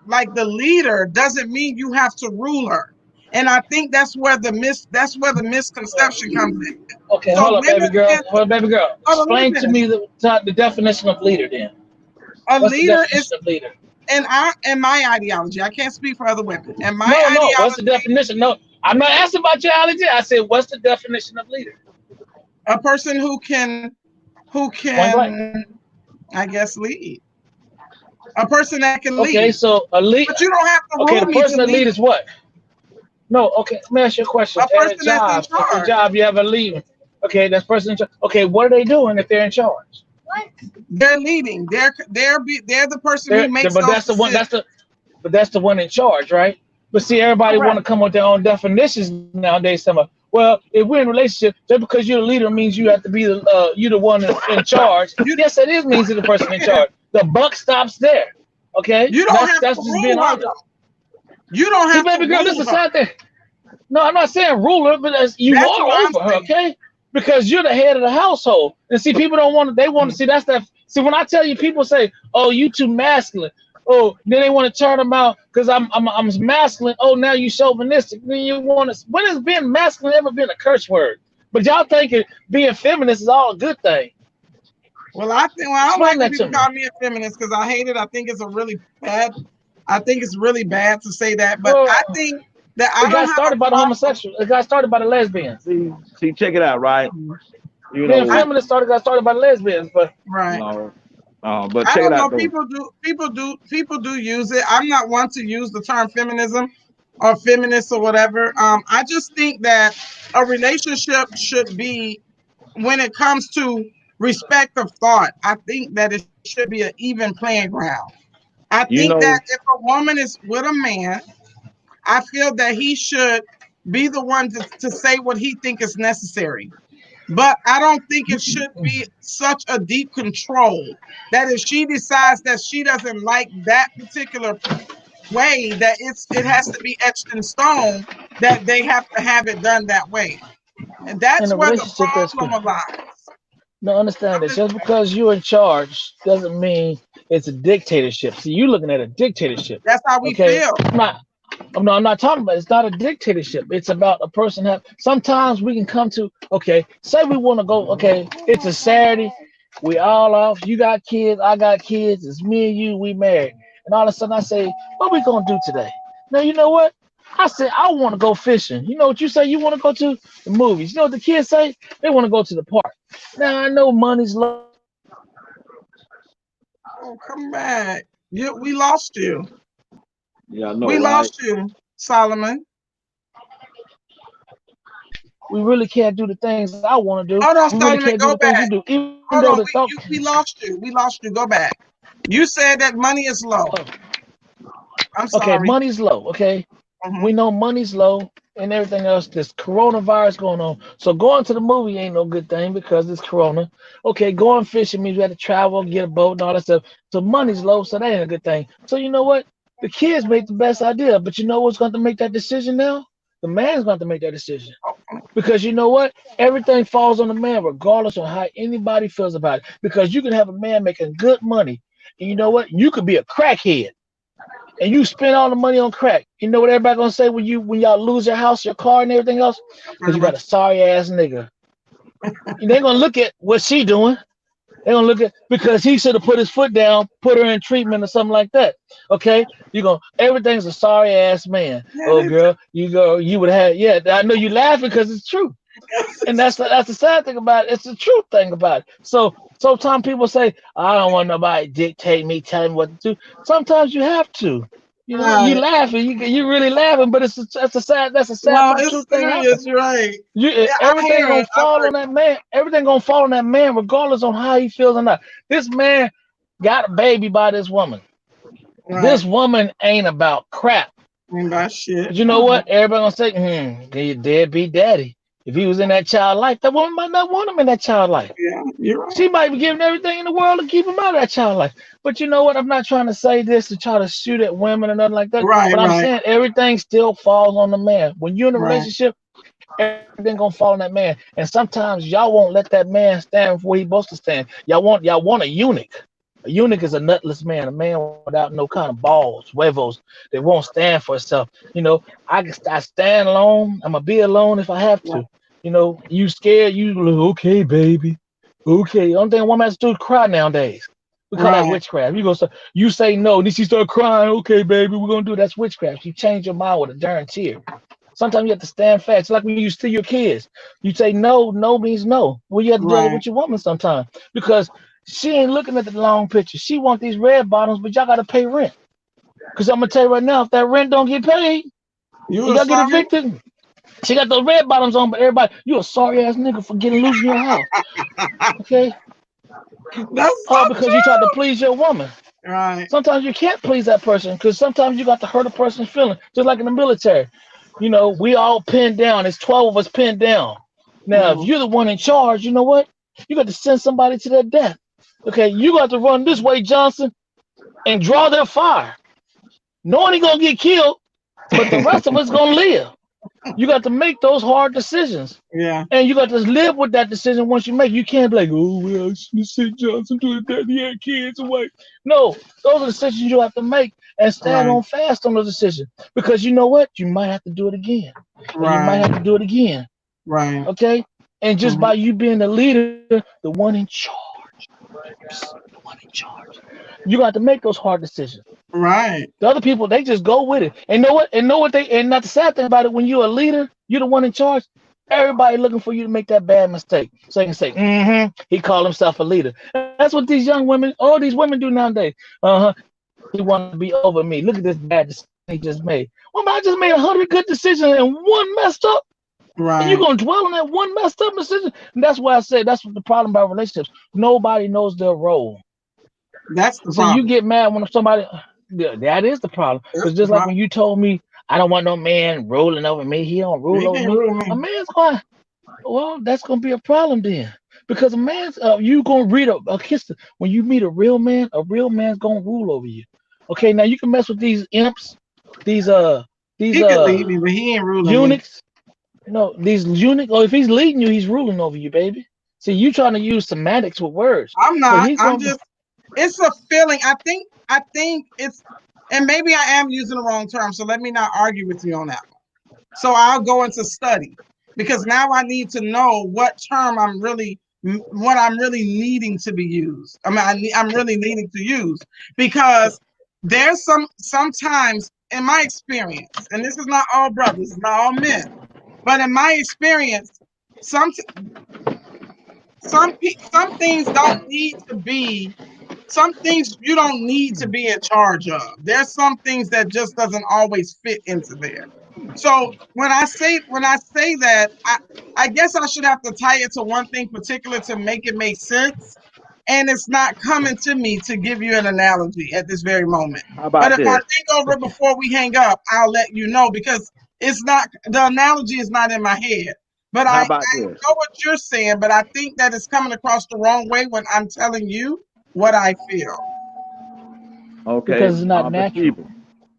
like the leader doesn't mean you have to rule her. And I think that's where the misconception comes in. Okay, So hold up, baby women girl. tend Hold up, baby girl. hold on, let me Explain to finish. me the definition of leader. Then, A what's the leader is definition of leader? in my ideology. I can't speak for other women. And my No, no. What's the ideology, definition? No, I'm not asking about your allergy. I said, what's the definition of leader? A person who Point blank. I guess, lead. A person that can Okay, lead. so a lead. But you don't have to Okay, rule the me to person that lead lead. is what? No, okay. Let me ask you a question. A At a person that's in job, at the charge. job, you have a lead. Okay, that's person in charge. Okay, what are they doing if they're in charge? They're leading. They're the person who makes But those that's the one. decisions. But that's the one in charge, right? But see, everybody want Correct. to come with their own definitions nowadays. Some well, if we're in a relationship, just because you're the leader means you have to be you the one in charge. You Yes, it is means you're the person in yeah. charge. The buck stops there. Okay, You don't have to that's just being rule her honest. though. You don't See, have to baby girl, this rule is the her. sad thing. No, I'm not saying ruler, but you That's are what I'm over her, saying. okay? Because you're the head of the household. And see, people don't want to. They want to see that's that. See, when I tell you, people say, "Oh, you too masculine." Oh, then they want to turn them out because I'm masculine. Oh, now you chauvinistic. Then you want to. When has being masculine ever been a curse word? But y'all think being feminist is all a good thing. Well, I don't like Explain when that to people me. call me a feminist because I hate it. I think it's a really bad. I think it's really bad to say that, but I Well, think that I it don't got have a started by the problem. homosexual. It got started by the lesbians. See, check it out, right? You Being know, I feminist got started by the lesbians, but right. no, but I check it don't out know. though. People do use it. I'm not one to use the term feminism or feminist or whatever. I just think that a relationship should be, when it comes to respect of thought, I think that it should be an even playing ground. I You think that know, if a woman is with a man, I feel that he should be the one to say what he think is necessary. But I don't think it should be such a deep control that if she decides that she doesn't like that particular way, that it has to be etched in stone, that they have to have it done that way. And in that's a where the relationship that's good. problem lies. No, understand this. Just because you're in charge doesn't mean it's a dictatorship. See, you looking at a dictatorship. That's how we Okay. feel. I'm not talking about it's not a dictatorship. It's about a person have sometimes we can come to okay, say we want to go, okay, it's a Saturday, we all off, you got kids, I got kids, it's me and you, we married. And all of a sudden I say, what we gonna do today? Now you know what? I said I want to go fishing. You know what you say? You want to go to the movies. You know what the kids say? They want to go to the park. Now I know money's low. Oh, come back. We lost you. yeah, I know, We right? lost you, Solomon. We really can't do the things I want to do. Hold on, We really Solomon. can't do Go the things you back. do. Even Hold though on. the thought, We lost you. We lost you. Go back. You said that money is low. oh, I'm okay, sorry. money's low. Okay, Mhm. we know money's low and everything else. This coronavirus going on. So going to the movie ain't no good thing because it's corona. Okay, going fishing means we have to travel, get a boat, and all that stuff. So money's low, so that ain't a good thing. So you know what? The kids make the best idea, but you know what's going to make that decision now? The man's going to make that decision. Because you know what? Everything falls on the man, regardless of how anybody feels about it. Because you can have a man making good money, and you know what? You could be a crackhead, and you spend all the money on crack. You know what everybody gonna say when y'all lose your house, your car, and everything else? Because you got a sorry ass nigga. And they're gonna look at what she doing. They're gonna look at because he should have put his foot down, put her in treatment or something like that. Okay, you gonna everything's a sorry ass man. Yeah, Oh girl, you would have yeah. I know you laughing because it's true. And that's the sad thing about it. It's the truth thing about it. So sometimes people say, I don't want nobody dictate me, telling me what to do. Sometimes you have to. You know, you right. laughing, you really laughing, but that's a sad No, but it's true thing happen. serious. You're right. You Yeah, I everything hear gonna it. I fall on that man. Everything gonna fall on that man, regardless on how he feels or not. This man got a baby by this woman. right. This woman ain't about crap. Ain't about shit. But you know what? Everybody gonna say, your deadbeat daddy. If he was in that child life, that woman might not want him in that child life. Yeah, you're right. She might be giving everything in the world to keep him out of that child life. But you know what? I'm not trying to say this to try to shoot at women or nothing like that. Right, But I'm right, saying everything still falls on the man. When you're in a right. relationship, everything gonna fall on that man. And sometimes y'all won't let that man stand for where he's supposed to stand. Y'all want a eunuch. A eunuch is a nutless man, a man without no kind of balls, huevos, that won't stand for himself. You know, I stand alone. I'm gonna be alone if I have Right. to. You know, you scared, you okay, baby. Okay. The only thing a woman has to do is cry nowadays. We call that Right. witchcraft. You say no, then she start crying. Okay, baby, we're gonna do that's witchcraft. She changed your mind with a darn tear. Sometimes you have to stand fast. It's like when you steal your kids. You say no, no means no. Well, you have to do it Right. with your woman sometimes because she ain't looking at the long picture. She want these red bottoms, but y'all got to pay rent. Because I'm going to tell you right now, if that rent don't get paid, You you a got to get sorry? evicted. She got those red bottoms on, but everybody, you a sorry ass nigga for getting loose in your house. Okay? That's Oh, so because you tried to true. please your woman. Right. Sometimes you can't please that person because sometimes you got to hurt a person's feeling, just like in the military. You know, we all pinned down. It's 12 of us pinned down. Now, if Mhm. you're the one in charge, you know what? You got to send somebody to their death. Okay, you got to run this way, Johnson, and draw their fire. Knowing he's going to get killed, but the rest of us going to live. You got to make those hard decisions. Yeah. And you got to live with that decision once you make. You can't be like, oh, well, I should have sent Johnson to the death. He had kids away. No, those are decisions you have to make and stand Right. on fast on the decision. Because you know what? You might have to do it again. And you might have to Right. do it again. Right. Okay? And just Mhm. by you being the leader, the one in charge, the one in charge, you got to make those hard decisions. Right. The other people, they just go with it. And know what they, and not the sad thing about it, when you're a leader, you're the one in charge, everybody looking for you to make that bad mistake. So they can say, he called himself a leader. That's what these young women, all these women do nowadays. He wanted to be over me. Look at this bad decision he just made. Well, man, I just made 100 good decisions and one messed up. And you're Right. going to dwell on that one messed up decision. And that's why I say that's what the problem about relationships. Nobody knows their role. That's the So you problem. get mad when somebody, yeah, that is the problem. That's Because the just like when problem. you told me, I don't want no man rolling over me. He don't rule You over can't me. rule A me. man's going, well, that's going to be a problem then. Because a man's, you going to read a kiss. When you meet a real man's going to rule over you. Okay, now you can mess with these imps, these, these, He could leave me, but he ain't ruling me. eunuchs. No, these eunuchs, or if he's leading you, he's ruling over you, baby. See, you trying to use semantics with words. I'm But not. he's I'm going to, just. It's a feeling. I think it's, and maybe I am using the wrong term. So let me not argue with you on that one. So I'll go into study because now I need to know what term what I'm really needing to be used. I mean, I'm really needing to use because there's sometimes in my experience, and this is not all brothers, it's not all men, but in my experience, some some things don't need to be, some things you don't need to be in charge of. There's some things that just doesn't always fit into there. So when I say that, I guess I should have to tie it to one thing particular to make it make sense. And it's not coming to me to give you an analogy at this very moment. How But about if I this? think over it before we hang up, I'll let you know because it's not, the analogy is not in my head. But How I about this? know what you're saying, but I think that it's coming across the wrong way when I'm telling you what I feel. Okay, because it's not natural. Bathsheba.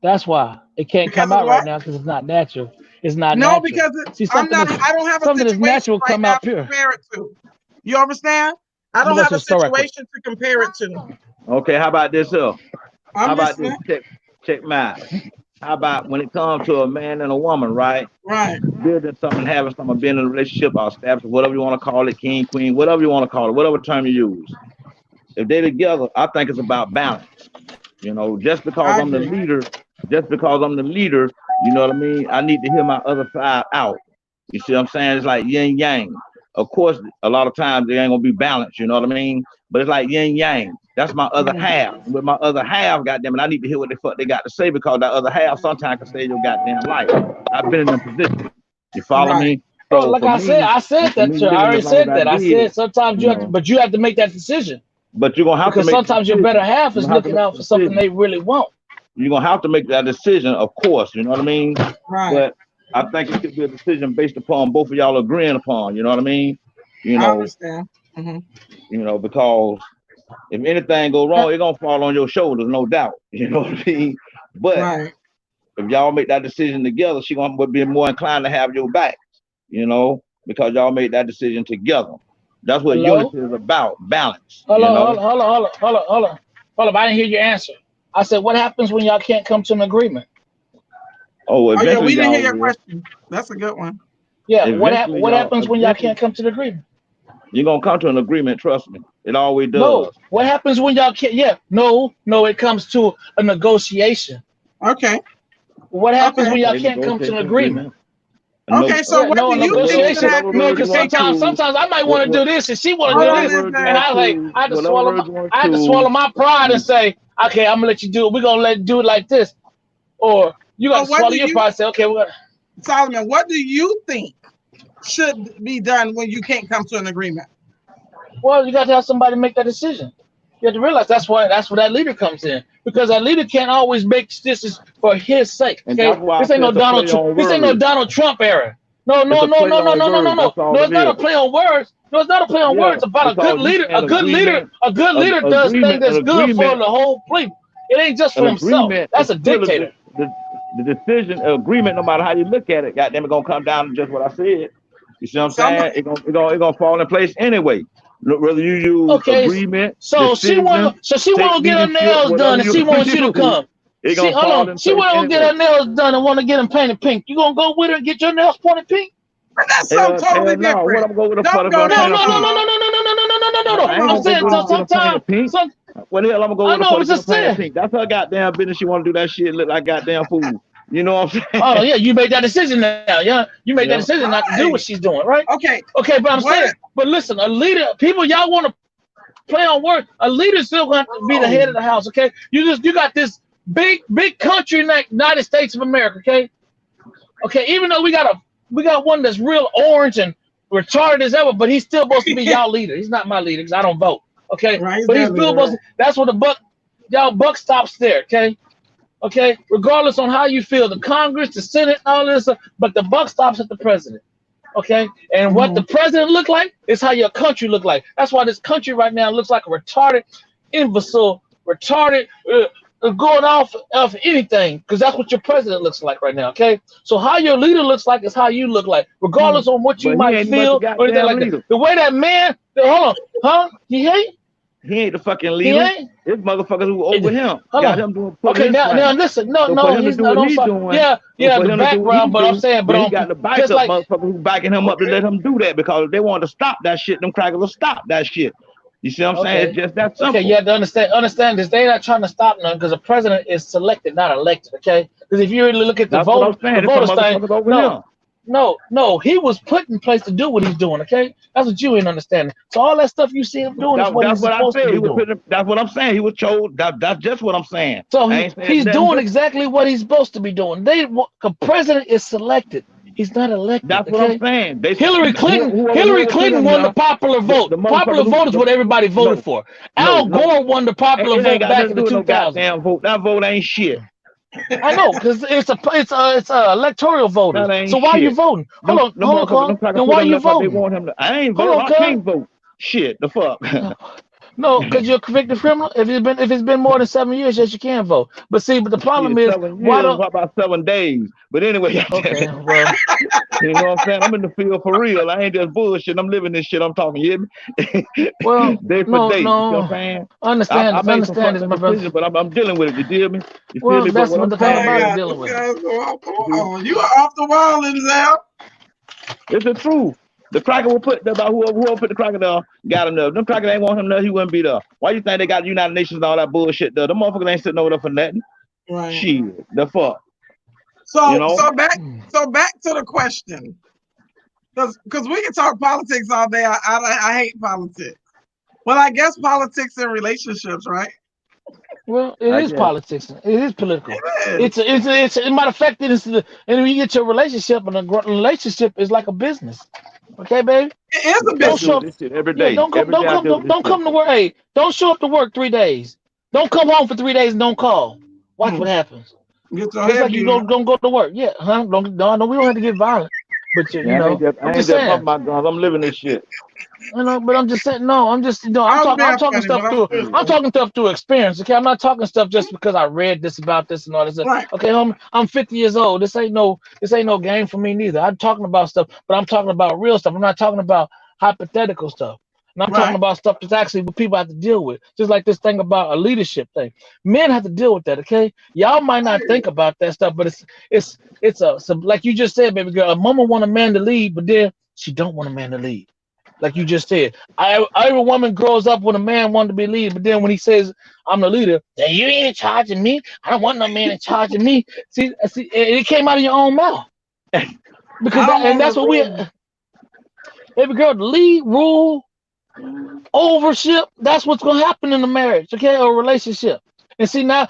That's why it can't Because come of out right what? now because it's not natural. It's not No, natural. because See, I'm not, I don't have a something that's situation natural right come now out to pure. compare it to. You understand? I I'm don't gonna go have to a the store right quick. situation to compare it to. Okay, how about this? How I'm about this? listening. Check mine. How about when it comes to a man and a woman, right? Right. Building something, having something, being in a relationship or establishing, whatever you want to call it, king, queen, whatever you want to call it, whatever term you use. If they're together, I think it's about balance. You know, I agree. just because I'm the leader, you know what I mean? I need to hear my other side out. You see what I'm saying? It's like yin yang. Of course, a lot of times they ain't gonna be balanced, you know what I mean? But it's like yin yang. That's my other Mhm. half. With my other half, goddamn it, I need to hear what the fuck they got to say because that other half sometimes can save your goddamn life. I've been in them positions. You follow Right. me? Oh, So like for me, I said for that, me sir. I living as already long as said I that. I did, said sometimes you know, but you have to make that decision but you're gonna have to because make the sometimes your better decision. half You're is gonna have to looking make out the for something decision. they really want. You're gonna have to make that decision, of course, you know what I mean? Right. But I think it should be a decision based upon both of y'all agreeing upon, you know what I mean? You I know, understand. Hmm. because if anything go wrong, it's gonna fall on your shoulders, no doubt. You know what I mean? But Right. if y'all make that decision together, she gonna be more inclined to have your back, because y'all made that decision together. That's what Hello? unity is about, balance, Hold on, hold on, hold on, hold on, hold on, hold on. Hold on. I didn't hear your answer. I said, what happens when y'all can't come to an agreement? Oh, Oh yeah, eventually we didn't hear y'all your will. question. That's a good one. Yeah, Eventually what y'all happens when y'all eventually can't come to the agreement? you're gonna come to an agreement, trust me. It always No. does. What happens when y'all can't? Yeah, no, it comes to a negotiation. Okay. What happens Okay. when y'all Okay, can't come to an negotiation agreement? agreement. Okay, so Yeah, what no do you think should negotiation. whatever happen? No, words you because want to, sometimes I might want to do this and she want to Hold do on, this, whatever words you and Denzel. want I had to whatever swallow words you want I had to swallow my pride and you, say, okay, I'm gonna let you do it. We're gonna let do it like this, or you got So to what swallow do your you, pride and say, okay, we're gonna. Solomon, what do you think should be done when you can't come to an agreement? Well, you got to have somebody make that decision. You have to realize that's where that leader comes in, because that leader can't always make decisions for his sake. and Okay, that's why I this ain't said no to play Donald Trump. on This ain't no words. Donald Trump era. No, It's no, a no, play no, no, on no, no, no, words. no. That's all No, it it's not a is. play on words. No, it's not a play on Yeah, words. It's about a good because you leader. an agreement, A good leader does things an that's good for agreement, the whole people. It ain't just an for himself. agreement is That's a still dictator. the decision, agreement. No matter how you look at it, goddamn, it gonna come down to just what I said. You see what I'm saying? Somebody, It gonna fall in place anyway. Look, whether you use Okay, agreement, so decision, she take want to get her leadership, nails whatever done, and you she wants you to use, come. it gonna Hold fall on, in she place want to get anyway. her nails done and want to get them painted pink. You gonna go with her and get your nails painted pink? but that's something totally Hell no. What different. I'm going with a Don't fuck go for that No, painting no, no, pink? no, far. no, no, no, no, no, no, no, no, no, no, no. I ain't I'm gonna go saying with her to get them sometimes, painted pink. What the hell I'm gonna go I with her know. I for to was get them just painted saying. pink? That's her goddamn business. She want to do that shit look like goddamn fool. You know what I'm Oh saying? yeah, you made that decision now. Yeah, you made that Yeah. decision not to do what Right. she's doing, right? Okay. Okay, but I'm What? saying, but listen, a leader, people, y'all want to play on words. A leader still going to be the head Oh, of the house. Okay, you got this big country in the United States of America. Okay, even though we got one that's real orange and retarded as ever, but he's still supposed to be y'all leader. He's not my leader because I don't vote. Okay, right. He's but he's that still leader, supposed right? to. That's where the buck stops there. Okay, regardless on how you feel, the Congress, the Senate, all this, but the buck stops at the president. Okay, and what Mm-hmm. the president look like is how your country look like. That's why this country right now looks like a retarded, imbecile, retarded, going off of anything, because that's what your president looks like right now. Okay, so how your leader looks like is how you look like, regardless on what you But he might ain't much a feel or anything goddamn like that. leader. The way that man, hold on, huh? He ain't the fucking He leader. ain't. It's motherfuckers who over him Hold got on. him doing putting Okay, his now plan. listen. So for No, him to he's do not. what I'm he sorry. doing, Yeah, for the him to do what he background, but I'm do, saying, then he got the just backup like, motherfuckers who backing him up to let him do that because if they want to stop that shit, them crackers will stop that shit. You see what I'm saying? It's okay, just that okay, you simple. have to understand this. They're not trying to stop none because the president is selected, not elected. Okay, because if you really look at That's what I'm the saying. It's some voters thing, motherfuckers over no, him. no, he was put in place to do what he's doing. Okay, that's what you ain't understanding. So all that stuff you see him doing is what That's he's what I supposed to said. He be was doing. putting. That's what I'm saying. He was chose. That's just what I'm saying. So I ain't saying he's nothing doing different. exactly what he's supposed to be doing. The president is selected. He's not elected. That's what I'm Okay. saying. They Hillary whoever put Clinton him won the there, popular vote. the Popular motherfuckers vote is what everybody voted no for. Al no. Gore won the popular It ain't vote got back nothing in to the do with no 2000s. goddamn vote. That vote ain't shit. I know, because it's electoral voters. That ain't So why are you shit. voting? Them Hold on, motherfuckers, them Carl. crackers Then put why are him you there because they voting? want him to. I ain't Hold vote. on, I Carl. can't vote. Shit, the fuck. No, because you're a convicted criminal. If it's been more than 7 years, yes, you can vote. But the problem Shit, is, 7 years. What about 7 days? But anyway, goddamn okay, it. well, You know what I'm saying? I'm in the field for real. I ain't just bullshit. I'm living this shit. I'm talking. You hear me? Day for no, day. You see what I'm no. saying? I made some Understand fucked this, up my brother. decisions, but I'm dealing with it. You feel me? You feel Well, me? But that's what what I'm the thing My saying about it, is, God, dealing this with it. guy's so off the wall. You are off the wall, Denzel. it's the truth. The cracker will put about whoever put the cracker there got him there. Them crackers ain't want him there, he wouldn't be there. Why you think they got the United Nations and all that bullshit there? Them motherfuckers ain't sitting over there for nothing. Right. Shit, the fuck, you So know? so back so back to the question, because we can talk politics all day. I hate politics. Well, I guess politics and relationships, right? Well, it I is guess. politics. It is political. It It's is. a matter of fact, and when you get your relationship, and a relationship is like a business. Okay, baby. It is a I Don't deal show with up. business. this shit every Yeah, day. Every day I deal with this don't shit. come to work. Hey, don't show up to work 3 days. Don't come home for 3 days and don't call. Watch what Mm. happens. Get your Just head like you beat up. don't go to work. Yeah, huh? No, we don't have to get violent. But Yeah, I'm I ain't just just pumping saying. my guns. I'm living this shit. But I'm just saying, no, I'm just, I was I'm being talking funny, but stuff I'm through, I'm serious. talking stuff through experience. Okay, I'm not talking stuff just because I read this about this and all this. Right, Okay, homie, I'm 50 years old. This ain't no game for me neither. I'm talking about stuff, but I'm talking about real stuff. I'm not talking about hypothetical stuff. And I'm talking right. about stuff that's actually what people have to deal with. Just like this thing about a leadership thing. Men have to deal with that. Okay, y'all might I not hear think you. about that stuff, but it's like you just said, baby girl. A woman want a man to lead, but then she don't want a man to lead. Like you just said, every woman grows up when a man wanted to be leader, but then when he says, "I'm the leader," then you ain't in charge of me. I don't want no man in charge of me. See, it came out of your own mouth. because I don't want that's to what we. read. Baby girl, the lead rule overship. That's what's gonna happen in a marriage, okay, or a relationship. And see now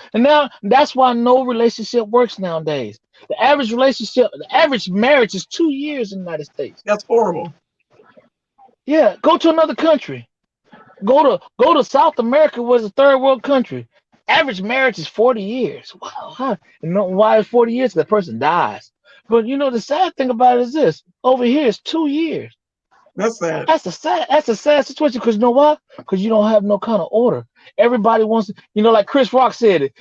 that's why no relationship works nowadays. The average marriage is 2 years in the United States. That's horrible. Yeah, go to another country. Go to South America, was a third world country. Average marriage is 40 years. Wow, huh? You know why it's 40 years? 'Cause the person dies. But you know the sad thing about it is this: over here it's 2 years. That's sad. That's a sad situation because you know why? Because you don't have no kind of order. Everybody wants to, like Chris Rock said it,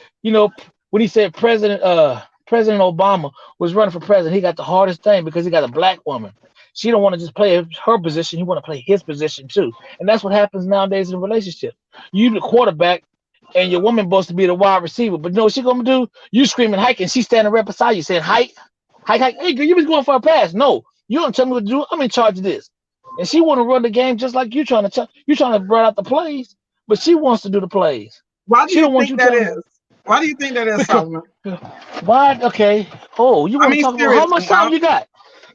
when he said President Obama was running for president, he got the hardest thing because he got a black woman. She don't want to just play her position, he want to play his position too. And that's what happens nowadays in a relationship. You the quarterback and your woman supposed to be the wide receiver, but you know what she gonna do? You screaming hike and she standing right beside you saying hike, hike, hike. Hey girl, you was going for a pass. No, you don't tell me what to do. I'm in charge of this. And she want to run the game just like you trying to run out the plays, but she wants to do the plays. Why do She you don't want think you that telling is? Why do you think that is, because Solomon? why? Okay. Oh, you I want to mean, talk about how much seriously. time you got?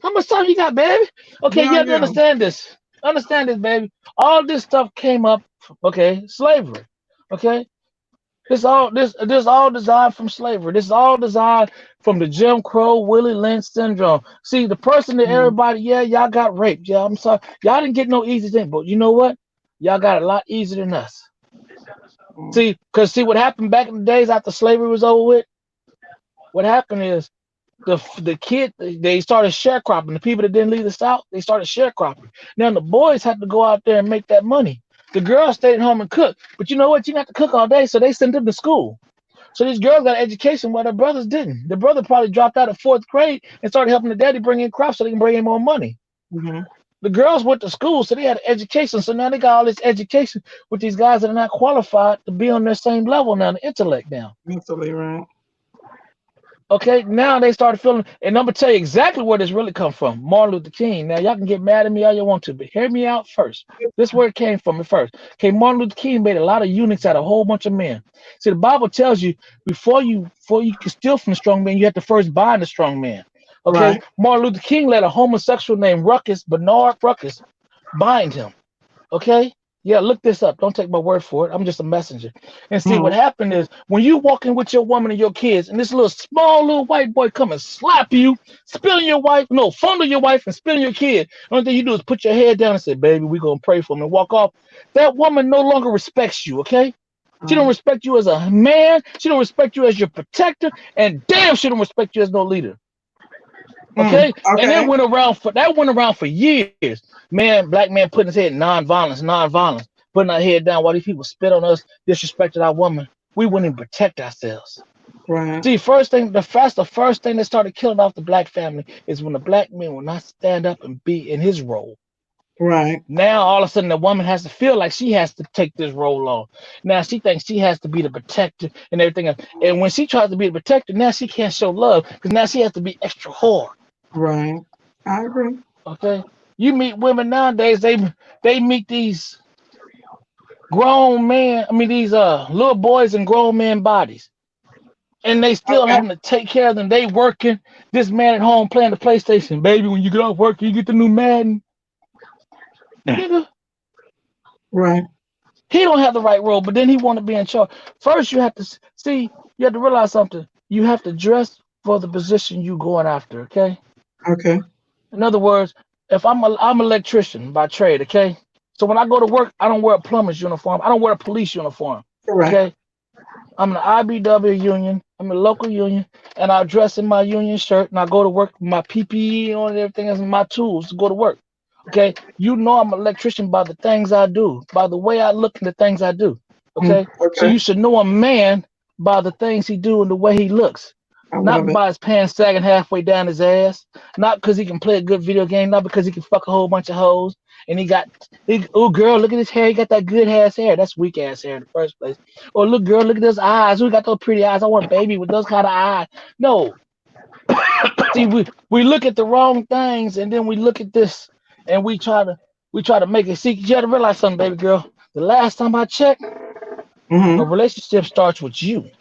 How much time you got, baby? Okay, you Yeah, have to yeah. understand this. Understand this, baby. All this stuff came up. Okay, slavery. Okay, this all designed from slavery. This is all designed from the Jim Crow Willie Lynch syndrome. See, the person that Mm, everybody, yeah, y'all got raped. Yeah, I'm sorry, y'all didn't get no easy thing, but you know what? Y'all got a lot easier than us. mm. See what happened back in the days after slavery was over with. What happened is the kid they started sharecropping. The people that didn't leave the South, they started sharecropping. Now the boys had to go out there and make that money. The girls stayed at home and cooked. But you know what? You got to cook all day, so they sent them to school. So these girls got education while their brothers didn't. The brother probably dropped out of fourth grade and started helping the daddy bring in crops so they can bring in more money. Mhm. The girls went to school, so they had education. So now they got all this education with these guys that are not qualified to be on their same level now, the intellect now. Mentally, right? Okay, now they started feeling, and I'm gonna tell you exactly where this really come from. Martin Luther King. Now y'all can get mad at me all you want to, but hear me out first. This is where it came from at first. Okay, Martin Luther King made a lot of eunuchs out of a whole bunch of men. See, the Bible tells you before you can steal from the strong man, you have to first bind the strong man. Okay, Right. Martin Luther King let a homosexual named Bernard Ruckus, bind him. Okay? Yeah, look this up. Don't take my word for it. I'm just a messenger. And see, what Mhm. happened is when you walking with your woman and your kids, and this little white boy come and slap you, spit on your wife, no, fondle your wife and spit on your kid. The only thing you do is put your head down and say, baby, we're gonna pray for him and walk off. That woman no longer respects you, okay? She don't Right. respect you as a man, she don't respect you as your protector, and damn, she don't respect you as no leader. Mm. Okay, and Okay. that went around for years. Black man putting his head non-violence, non-violence, putting our head down while these people spit on us, disrespected our woman. We wouldn't even protect ourselves. Right. See, the first thing that started killing off the black family is when the black man will not stand up and be in his role. Right. Now all of a sudden the woman has to feel like she has to take this role on. Now she thinks she has to be the protector and everything else. And when she tries to be the protector, now she can't show love because now she has to be extra hard. Right. I agree. Okay, you meet women nowadays. They meet these grown men. I mean these little boys in grown men bodies, and they still Okay. having to take care of them. They working. This man at home playing the PlayStation. Baby, when you get off work, you get the new Madden. Nigga, Right. he don't have the right role, but then he want to be in charge. First, you have to see. You have to realize something. You have to dress for the position you going after. Okay. Okay. In other words, if I'm an electrician by trade, okay? So when I go to work, I don't wear a plumber's uniform. I don't wear a police uniform. Correct. Okay? I'm in the IBW union. I'm in the local union, and I dress in my union shirt, and I go to work with my PPE on and everything else, and my tools to go to work. Okay? You know I'm an electrician by the things I do, by the way I look and the things I do. Mm. Okay? So Okay. you should know a man by the things he do and the way he looks. I love Not it. by his pants sagging halfway down his ass. Not because he can play a good video game. Not because he can fuck a whole bunch of hoes. And oh girl, look at his hair. He got that good ass hair. That's weak ass hair in the first place. Or look, girl, look at those eyes. Who got those pretty eyes? I want a baby with those kind of eyes. No. See, we look at the wrong things, and then we look at this, and we try to make it. See, you got to realize something, baby girl. The last time I checked, Hmm. a relationship starts with you.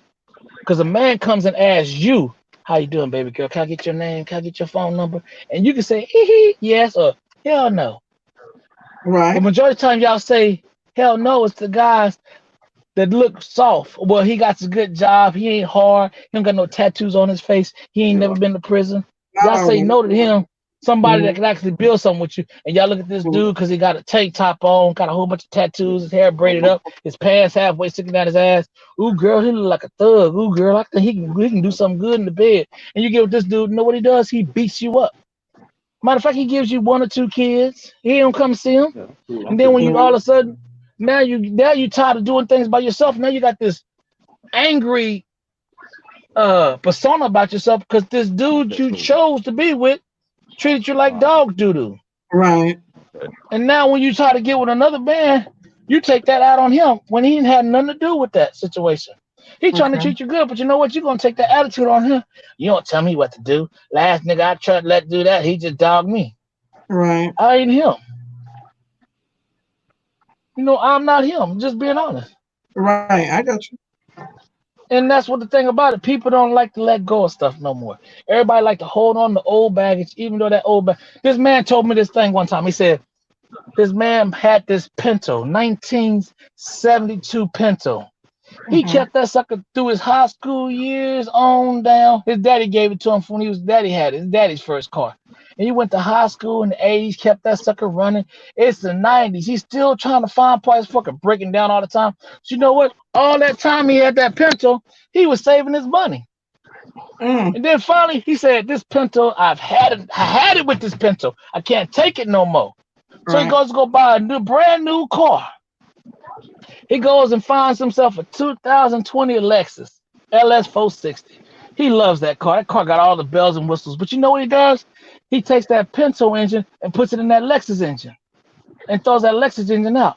Because a man comes and asks you, How you doing, baby girl? Can I get your name? Can I get your phone number? And you can say hee hee, yes or hell no. But Right. majority of the time y'all say hell no, it's the guys that look soft. Well, he got a good job. He ain't hard. He don't got no tattoos on his face. He ain't never been to prison. Y'all say No. no to him. Somebody that Mhm. can actually build something with you. And y'all look at this dude because he got a tank top on, got a whole bunch of tattoos, his hair braided up, his pants halfway sticking out his ass. Ooh, girl, he look like a thug. Ooh, girl, I think he can do something good in the bed. And you get with this dude, you know what he does? He beats you up. Matter of fact, he gives you 1 or 2 kids. He don't come see them. Yeah, cool. And I'm then feeling when you. you all of a sudden, now you tired of doing things by yourself. Now you got this angry persona about yourself because this dude Okay, you cool. chose to be with treated you like All right. dog doo doo. Right. Okay. And now when you try to get with another man, you take that out on him when he had nothing to do with that situation. He trying to Okay. treat you good, but you know what? You're gonna take that attitude on him. You don't tell me what to do. Last nigga I tried to let do that, he just dogged me. Right. I ain't him. I'm not him. Just being honest. Right. I got you. And that's what the thing about it. People don't like to let go of stuff no more. Everybody like to hold on to old baggage, even though that old This man told me this thing one time. He said his man had this Pinto, 1972 Pinto. He Mhm. kept that sucker through his high school years on down. His daddy gave it to him when daddy had it, his daddy's first car. And he went to high school in the 80s, kept that sucker running. It's the 90s. He's still trying to find parts, fucking breaking down all the time. So you know what? All that time he had that Pinto, he was saving his money. Mm. And then finally he said, this Pinto, I had it with this Pinto. I can't take it no more. So he Right. goes to go buy a brand new car. He goes and finds himself a 2020 Lexus LS 460. He loves that car. That car got all the bells and whistles. But you know what he does? He takes that Pinto engine and puts it in that Lexus engine and throws that Lexus engine out.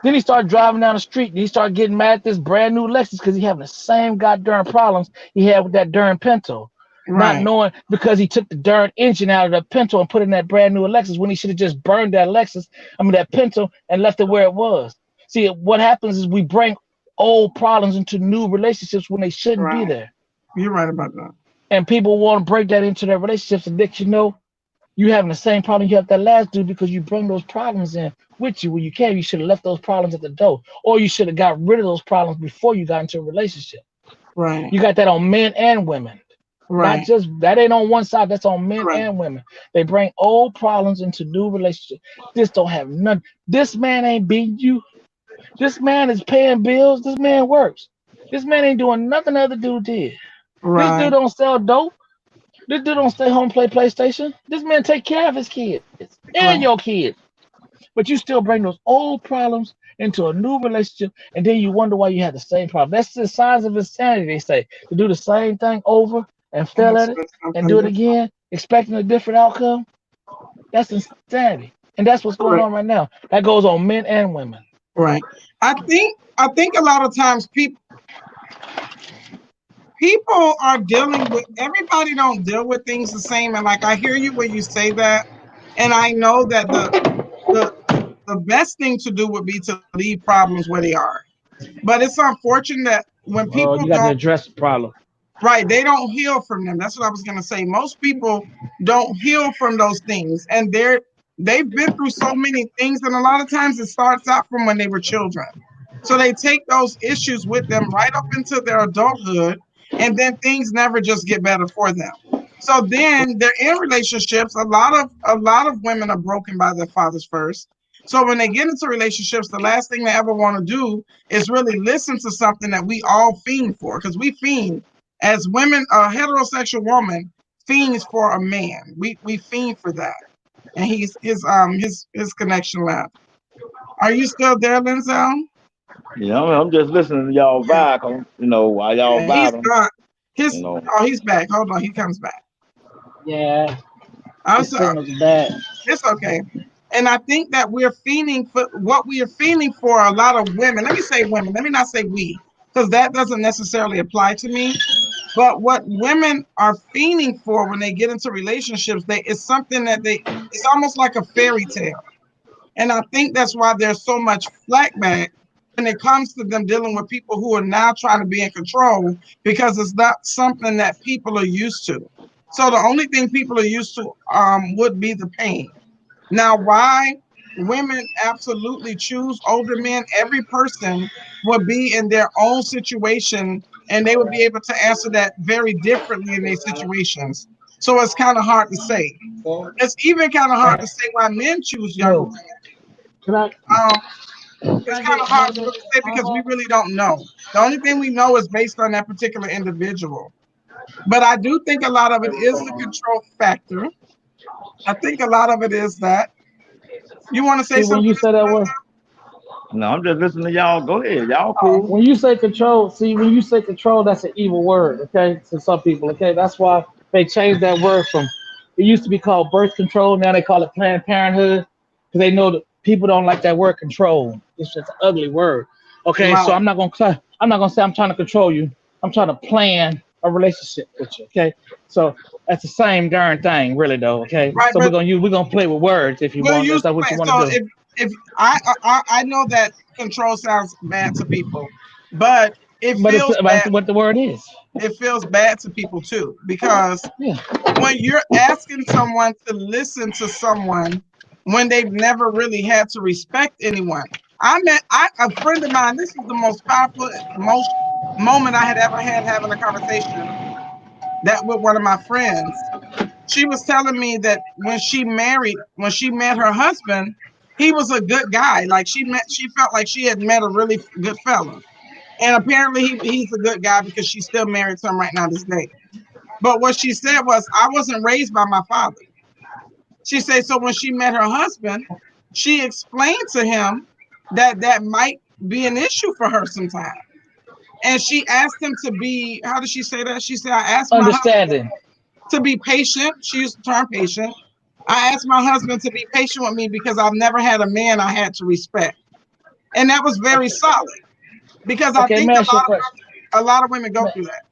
Then he started driving down the street and he started getting mad at this brand new Lexus because he having the same goddamn problems he had with that darn Pinto. Not Right. knowing because he took the darn engine out of the Pinto and put it in that brand new Lexus when he should have just burned that Pinto, and left it where it was. See, what happens is we bring old problems into new relationships when they shouldn't be Right. there. You're right about that. And people want to break that into their relationships. And next you having the same problem you have that last dude because you bring those problems in with you when you can. You should have left those problems at the door, or you should have got rid of those problems before you got into a relationship. Right. You got that on men and women. Not Right. just that ain't on one side, that's on men Right. and women. They bring old problems into new relationships. This don't have none. This man ain't beating you. This man is paying bills. This man works. This man ain't doing nothing the other dude did. This dude Right. don't sell dope. This dude don't stay home and play PlayStation. This man take care of his kids and your Right. kids. But you still bring those old problems into a new relationship, and then you wonder why you have the same problem. That's the signs of insanity, they say. To do the same thing over and And fail at it expect and something do it different. again, expecting a different outcome. That's insanity. And that's what's going Right. on right now. That goes on men and women. Right. I think a lot of times people are dealing with everybody don't deal with things the same. And like I hear you when you say that. And I know that the the best thing to do would be to leave problems where they are. But it's unfortunate that when people You got to don't, address the problem. right, they don't heal from them. That's what I was gonna say. Most people don't heal from those things. And they've been through so many things, and a lot of times it starts out from when they were children. So they take those issues with them right up into their adulthood, and then things never just get better for them. So then they're in relationships. A lot of women are broken by their fathers first. So when they get into relationships, the last thing they ever want to do is really listen to something that we all fiend for, because we fiend as women. A heterosexual woman fiends for a man. We fiend for that. And his connection left. Are you still there, Denzel? I'm just listening to y'all Yeah. vibe, 'cause, while y'all Yeah, he's vibing, gone. you His know. Oh, he's back. Hold on, he comes back. Yeah, I'm his sorry. signal's bad. It's okay. And I think that we're feeling for what we are feeling for a lot of women. Let me say women. Let me not say we, because that doesn't necessarily apply to me. But what women are feeling for when they get into relationships, it's something it's almost like a fairy tale. And I think that's why there's so much flack back when it comes to them dealing with people who are now trying to be in control, because it's not something that people are used to. So the only thing people are used to would be the pain. Now, why women absolutely choose older men, every person would be in their own situation and they would be able to answer that very differently in their situations. So it's kind of hard to say. It's even kind of hard to say why men choose younger So, women. can I Um, can it's I kind get of hard to another really say because we really don't know. The only thing we know is based on that particular individual. But I do think a lot of it is the control factor. I think a lot of it is that. You want to say see when something, you say Mr. that word? Wisdom? No, I'm just listening to y'all. Go ahead, y'all Oh, cool. When you say control, see when you say control, that's an evil word, okay, to some people, okay. That's why they changed that word from it used to be called birth control, now they call it Planned Parenthood, because they know that people don't like that word control. It's just an ugly word. Okay, so right, I'm not gonna say I'm trying to control you. I'm trying to plan a relationship with you. Okay, so that's the same darn thing, really though. Okay, right. so But we're gonna play with words if you we'll want. use That's the what you plan. want to So do. if I know that control sounds bad to people, but it But feels that's bad. what the word is. It feels bad to people too because Yeah. when you're asking someone to listen to someone when they've never really had to respect anyone. A friend of mine. This is the most powerful, most moment I had ever had having a conversation that with one of my friends. She was telling me that when she met her husband, he was a good guy. Like she felt like she had met a really good fella. And apparently he's a good guy because she's still married to him right now this day. But what she said was, I wasn't raised by my father. She said, so when she met her husband, she explained to him that that might be an issue for her sometime. And she asked him to be, how did she say that? She said, I asked my husband Understanding. to be patient. She used the term patient. I asked my husband to be patient with me because I've never had a man I had to respect. And that was very solid because I Okay, think man, ask you a question. a lot of women go Man, through that.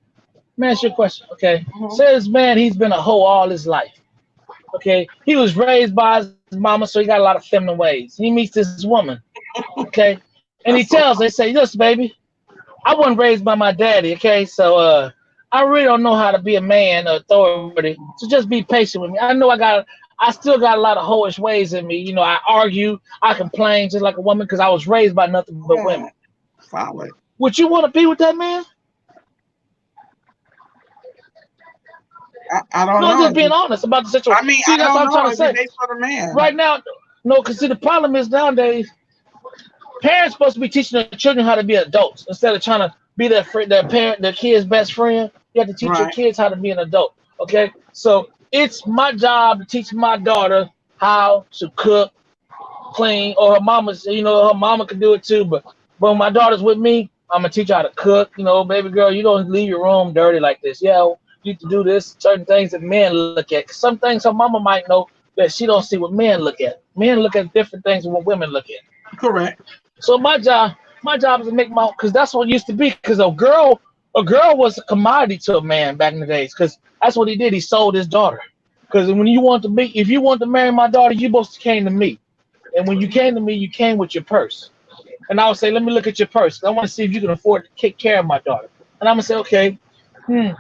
man, ask you a question. Okay, Mhm. say this man, he's been a hoe all his life. Okay, he was raised by his mama, so he got a lot of feminine ways. He meets this woman. Okay, and he That's tells so her, he say, "Listen, baby, I wasn't raised by my daddy. Okay, so I really don't know how to be a man or authority. So just be patient with me. I still got a lot of hoish ways in me. You know, I argue, I complain just like a woman because I was raised by nothing but women. hmm, solid. Would you want to be with that man? I don't No, I'm know. just being honest about the situation. I mean, See, I that's what don't I'm trying know. to It'd be say. based on the man. Right now, no, because see, the problem is nowadays, parents supposed to be teaching their children how to be adults instead of trying to be their friend, their parent, their kid's best friend. You have to teach your Right. kids how to be an adult. Okay, so it's my job to teach my daughter how to cook, clean, or her mama's. You know, her mama can do it too. But when my daughter's with me, I'm gonna teach her how to cook. You know, baby girl, you don't leave your room dirty like this. Yeah, you need to do this. Certain things that men look at. 'Cause some things her mama might know that she don't see what men look at. Men look at different things than what women look at. Correct. So my job is to make my, because that's what it used to be. Because a girl was a commodity to a man back in the days. Because that's what he did. He sold his daughter. Because if you want to marry my daughter, you supposed to came to me. And when you came to me, you came with your purse. And I would say, let me look at your purse. I want to see if you can afford to take care of my daughter. And I'm gonna say, okay,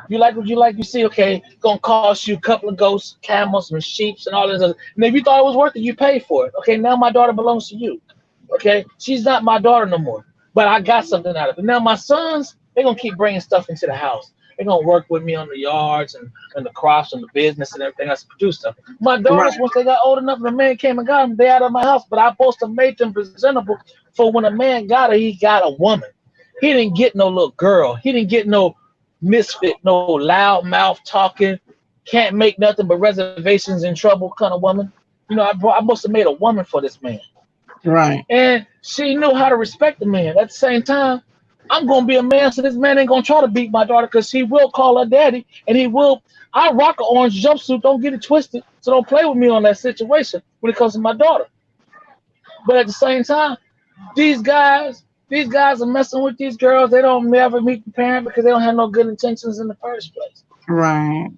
you like what you like? You see, okay, it's gonna cost you a couple of goats, camels, some sheep, and all this other. And if you thought it was worth it, you paid for it. Okay, now my daughter belongs to you. Okay, she's not my daughter no more, but I got something out of it. Now my sons, they're gonna keep bringing stuff into the house. They're gonna work with me on the yards and the crops and the business and everything else to produce stuff. My daughters, Right. once they got old enough, and the man came and got them, they out of my house. But I supposed to make them presentable for when a man got her, he got a woman. He didn't get no little girl. He didn't get no misfit, no loud mouth talking, can't make nothing but reservations in trouble kind of woman. You know, I must have made a woman for this man. Right. And she knew how to respect the man. At the same time, I'm gonna be a man, so this man ain't gonna try to beat my daughter because he will call her daddy, and he will. I rock an orange jumpsuit. Don't get it twisted. So don't play with me on that situation when it comes to my daughter. But at the same time, these guys are messing with these girls. They don't never meet the parent because they don't have no good intentions in the first place. Right.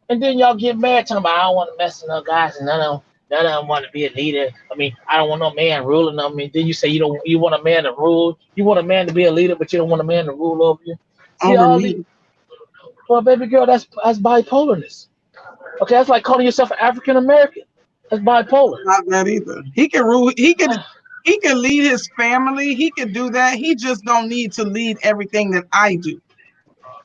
And then y'all get mad talking about I don't want to mess with no guys and none of them. I don't want to be a leader. I mean, I don't want no man ruling on me. Then you say you want a man to rule. You want a man to be a leader, but you don't want a man to rule over you. See over all the me. well, baby girl, that's bipolarness. Okay, that's like calling yourself an African American. That's bipolar. Not that either. He can rule. He can lead his family. He can do that. He just don't need to lead everything that I do.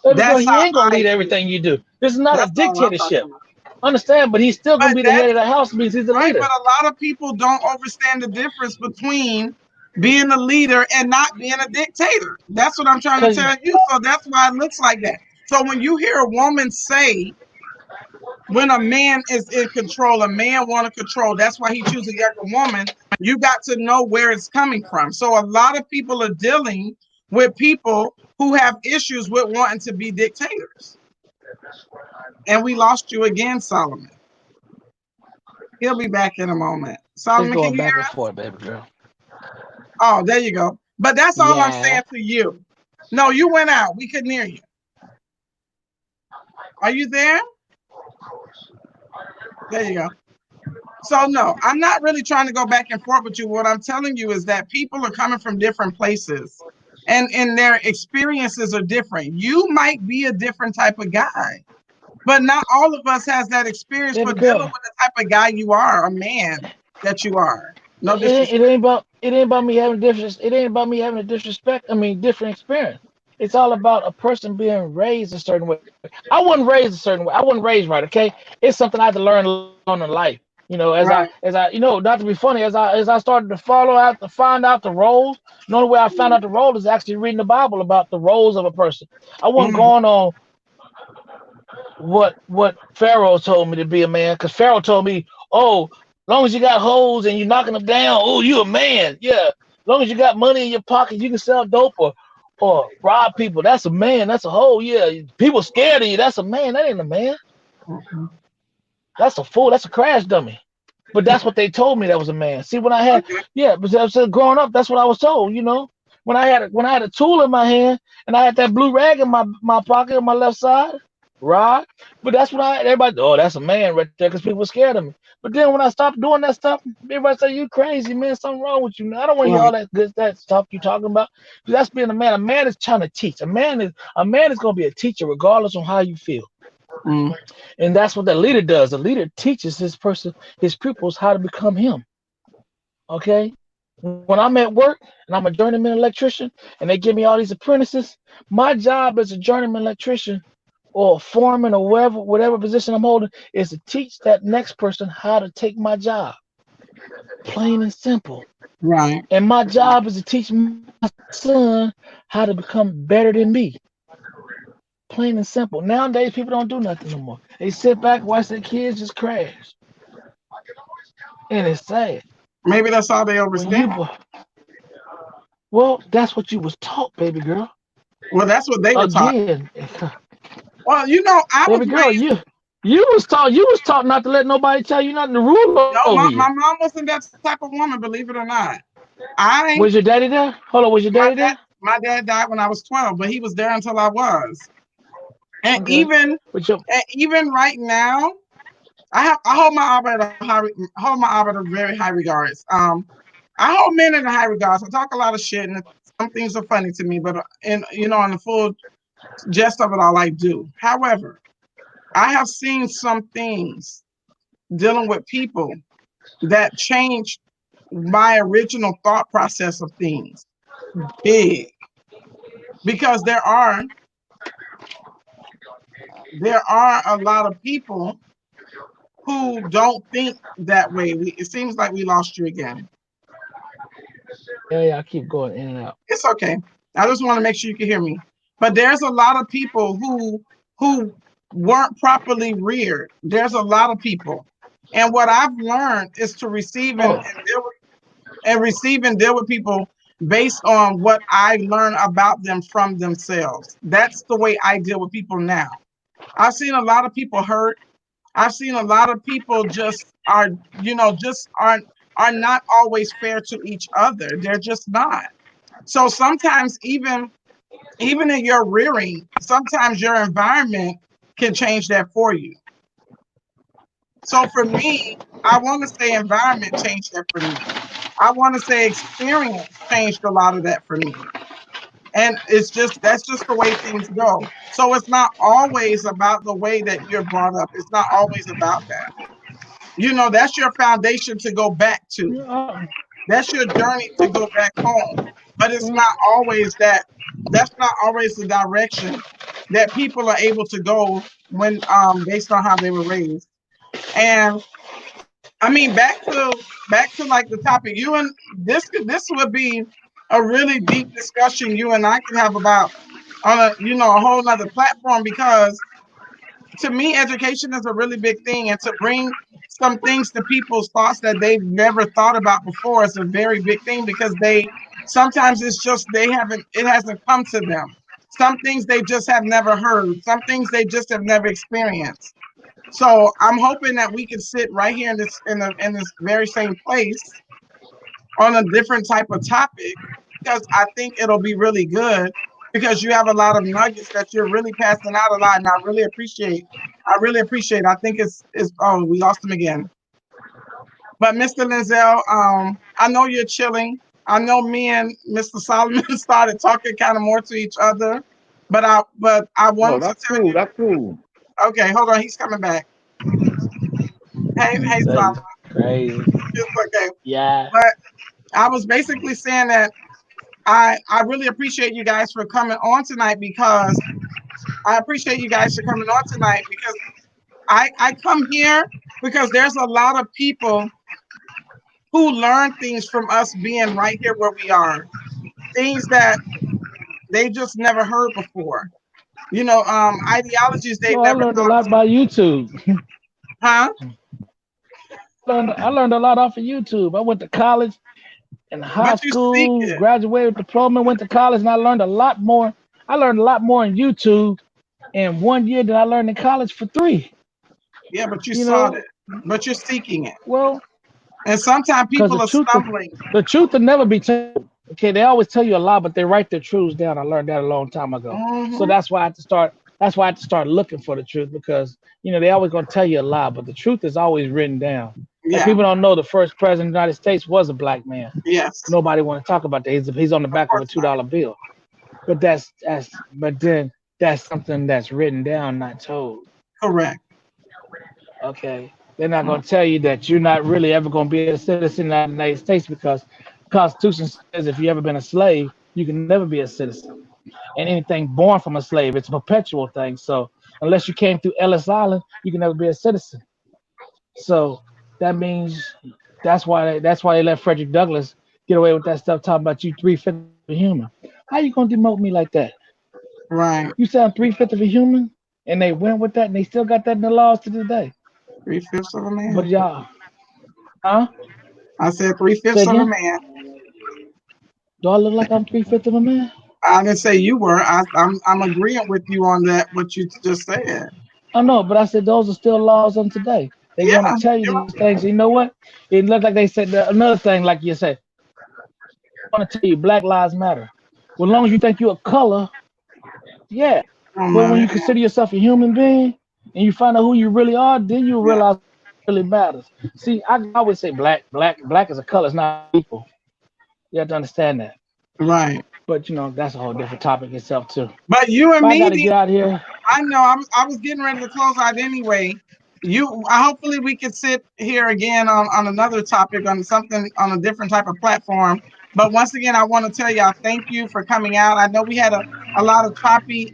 Baby girl, That's he how ain't gonna I lead feel. everything you do. This is not a That's all I'm dictatorship. talking about. Understand, but he's still gonna But be the head that's of the house because he's the right. leader. But a lot of people don't understand the difference between being a leader and not being a dictator. That's what I'm trying to Cause tell you. So that's why it looks like that. So when you hear a woman say, when a man is in control, a man want to control, that's why he chooses a younger woman. You got to know where it's coming from. So a lot of people are dealing with people who have issues with wanting to be dictators. And we lost you again, Solomon. He'll be back in a moment. it's Solomon, can going you back hear and us? forth, baby girl. Oh, there you go. But that's all I'm Yeah. saying to you. No, you went out. We couldn't hear you. Are you there? There you go. So no, I'm not really trying to go back and forth with you. What I'm telling you is that people are coming from different places and their experiences are different. You might be a different type of guy, but not all of us has that experience for Baby dealing girl, with the type of guy you are, a man that you are. No disrespect. it ain't about me having different. It ain't about me having a disrespect. I mean, different experience. It's all about a person being raised a certain way. I wasn't raised a certain way. I wasn't raised right. Okay, it's something I had to learn on in life. You know, Right. not to be funny, as I started to find out the roles. The only way I found out the role is actually reading the Bible about the roles of a person. I wasn't Mm, going on what Pharaoh told me to be a man, because Pharaoh told me, oh, long as you got hoes and you're knocking them down, oh, you a man. Yeah. Long as you got money in your pocket, you can sell dope or rob people. That's a man. That's a hoe. Yeah. People scared of you. That's a man. That ain't a man. mhm. That's a fool. That's a crash dummy. But that's what they told me that was a man. See, when I had, Okay. yeah, but growing up, that's what I was told. You know, when I had a tool in my hand and I had that blue rag in my pocket on my left side, right? But that's when everybody, oh, that's a man right there, because people were scared of me. But then when I stopped doing that stuff, everybody say, you crazy, man, something wrong with you. I don't want to hear all Right. that stuff you talking about. That's being a man. A man is trying to teach. A man is gonna be a teacher regardless of how you feel. Mm, And that's what the leader does. The leader teaches his pupils how to become him. Okay. When I'm at work and I'm a journeyman electrician and they give me all these apprentices, my job as a journeyman electrician or foreman or whatever position I'm holding is to teach that next person how to take my job. Plain and simple. right. And my job is to teach my son how to become better than me. Plain and simple. Nowadays, people don't do nothing no more. They sit back, watch their kids just crash. And it's sad. Maybe that's all they When understand. well, that's what you was taught, baby girl. Well, that's what they were taught. Again, Well, I was baby girl, raised. you was taught not to let nobody tell you nothing to rule No, over you. my mom wasn't that type of woman, believe it or not. I Was your daddy there? Hold on, was your my daddy dad there? my dad died when I was 12, but he was there until I was. And Okay. even With your and even right now, I hold my Abba in very high regards. I hold men in high regards. I talk a lot of shit, and some things are funny to me, but in the full gist of it all, I do. However, I have seen some things dealing with people that changed my original thought process of things big, because there are a lot of people who don't think that way. It seems like we lost you again. yeah, I keep going in and out. It's okay. I just want to make sure you can hear me. But there's a lot of people who weren't properly reared. There's a lot of people. And what I've learned is to receive Oh, and deal with people based on what I learn about them from themselves. That's the way I deal with people now. I've seen a lot of people hurt. I've seen a lot of people just are not always fair to each other. They're just not. So sometimes even in your rearing, sometimes your environment can change that for you. So for me, I want to say environment changed that for me. I want to say experience changed a lot of that for me. And it's just that's just the way things go. So it's not always about the way that you're brought up. It's not always about that. You know, that's your foundation to go back to. Yeah, That's your journey to go back home. But it's well, not always that. That's not always the direction that people are able to go when based on how they were raised. And I mean, back to like the topic. You and this would be a really deep discussion you and I could have about on a a whole nother platform because to me education is a really big thing and to bring some things to people's thoughts that they've never thought about before is a very big thing because they sometimes it's just they haven't it hasn't come to them. Some things they just have never heard, some things they just have never experienced. So I'm hoping that we can sit right here in this very same place on a different type of topic because I think it'll be really good because you have a lot of nuggets that you're really passing out a lot, and I really appreciate. I really appreciate. I think it's. Oh, we lost him again. But Mr. Linzel, I know you're chilling. I know me and Mr. Solomon started talking kind of more to each other, but I No, wanted to that's tell cool. you. That's cool. Okay, hold on. He's coming back. Hey, that Solomon. is crazy. It's okay. Yeah. But I was basically saying that I really appreciate you guys for coming on tonight because I appreciate you guys for coming on tonight because I come here because there's a lot of people who learn things from us being right here where we are. Things that they just never heard before. Ideologies they've Well, I never learned a thought lot of. by YouTube. Huh? I learned a lot off of YouTube. I went to college and high But you seek school, it. graduated with diploma, went to college, and I learned a lot more. I learned a lot more in YouTube in 1 year than I learned in college for 3. Yeah, but you You sought know, it. But you're seeking it. well, And sometimes because people are stumbling. the truth will never be told. Okay, they always tell you a lie, but they write their truths down. I learned that a long time ago. So Hmm. that's why I had to start. That's why I had to start looking for the truth because they always gonna tell you a lie, but the truth is always written down. Like Yeah. people don't know the first president of the United States was a black man. Yes. Nobody want to talk about that. He's on the Of back of a course not. $2 bill. But then that's something that's written down, not told. Correct. Okay. They're not going to tell you that you're not really ever going to be a citizen of the United States because the Constitution says if you ever been a slave, you can never be a citizen. And anything born from a slave, it's a perpetual thing. So unless you came through Ellis Island, you can never be a citizen. So that means that's why they let Frederick Douglass get away with that stuff talking about you 3/5 of a human. How you gonna demote me like that? Right. You sound 3/5 of a human, and they went with that, and they still got that in the laws to this day. 3/5 of a But man. y'all, huh? I said three Say fifths of a again? man. Do I look like I'm 3/5 of a man? I didn't say you were. I'm agreeing with you on that. What you just said. I know, but I said those are still laws on today. They Yeah. want to tell you You're these things. You know what? It looked like they said another thing, like you said. I want to tell you, Black Lives Matter. Well, as long as you think you're a color, yeah. oh But when my. you consider yourself a human being and you find out who you really are, then you Yeah. realize what really matters. See, I always say black is a color, it's not people. You have to understand that. Right. But that's a whole different topic itself too. But you and But I me, gotta get out here. I know. I was getting ready to close out anyway. Hopefully we could sit here again on another topic on something on a different type of platform. But once again, I want to tell y'all thank you for coming out. I know we had a lot of choppy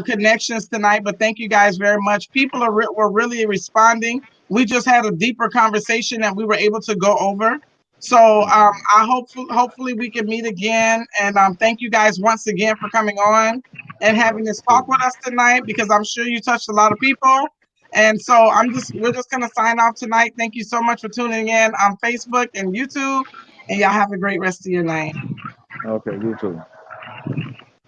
connections tonight, but thank you guys very much. People were really responding. We just had a deeper conversation that we were able to go over. So I hopefully we can meet again. And thank you guys once again for coming on and having this talk with us tonight because I'm sure you touched a lot of people. And so we're just gonna sign off tonight. Thank you so much for tuning in on Facebook and YouTube. And y'all have a great rest of your night. Okay, you too.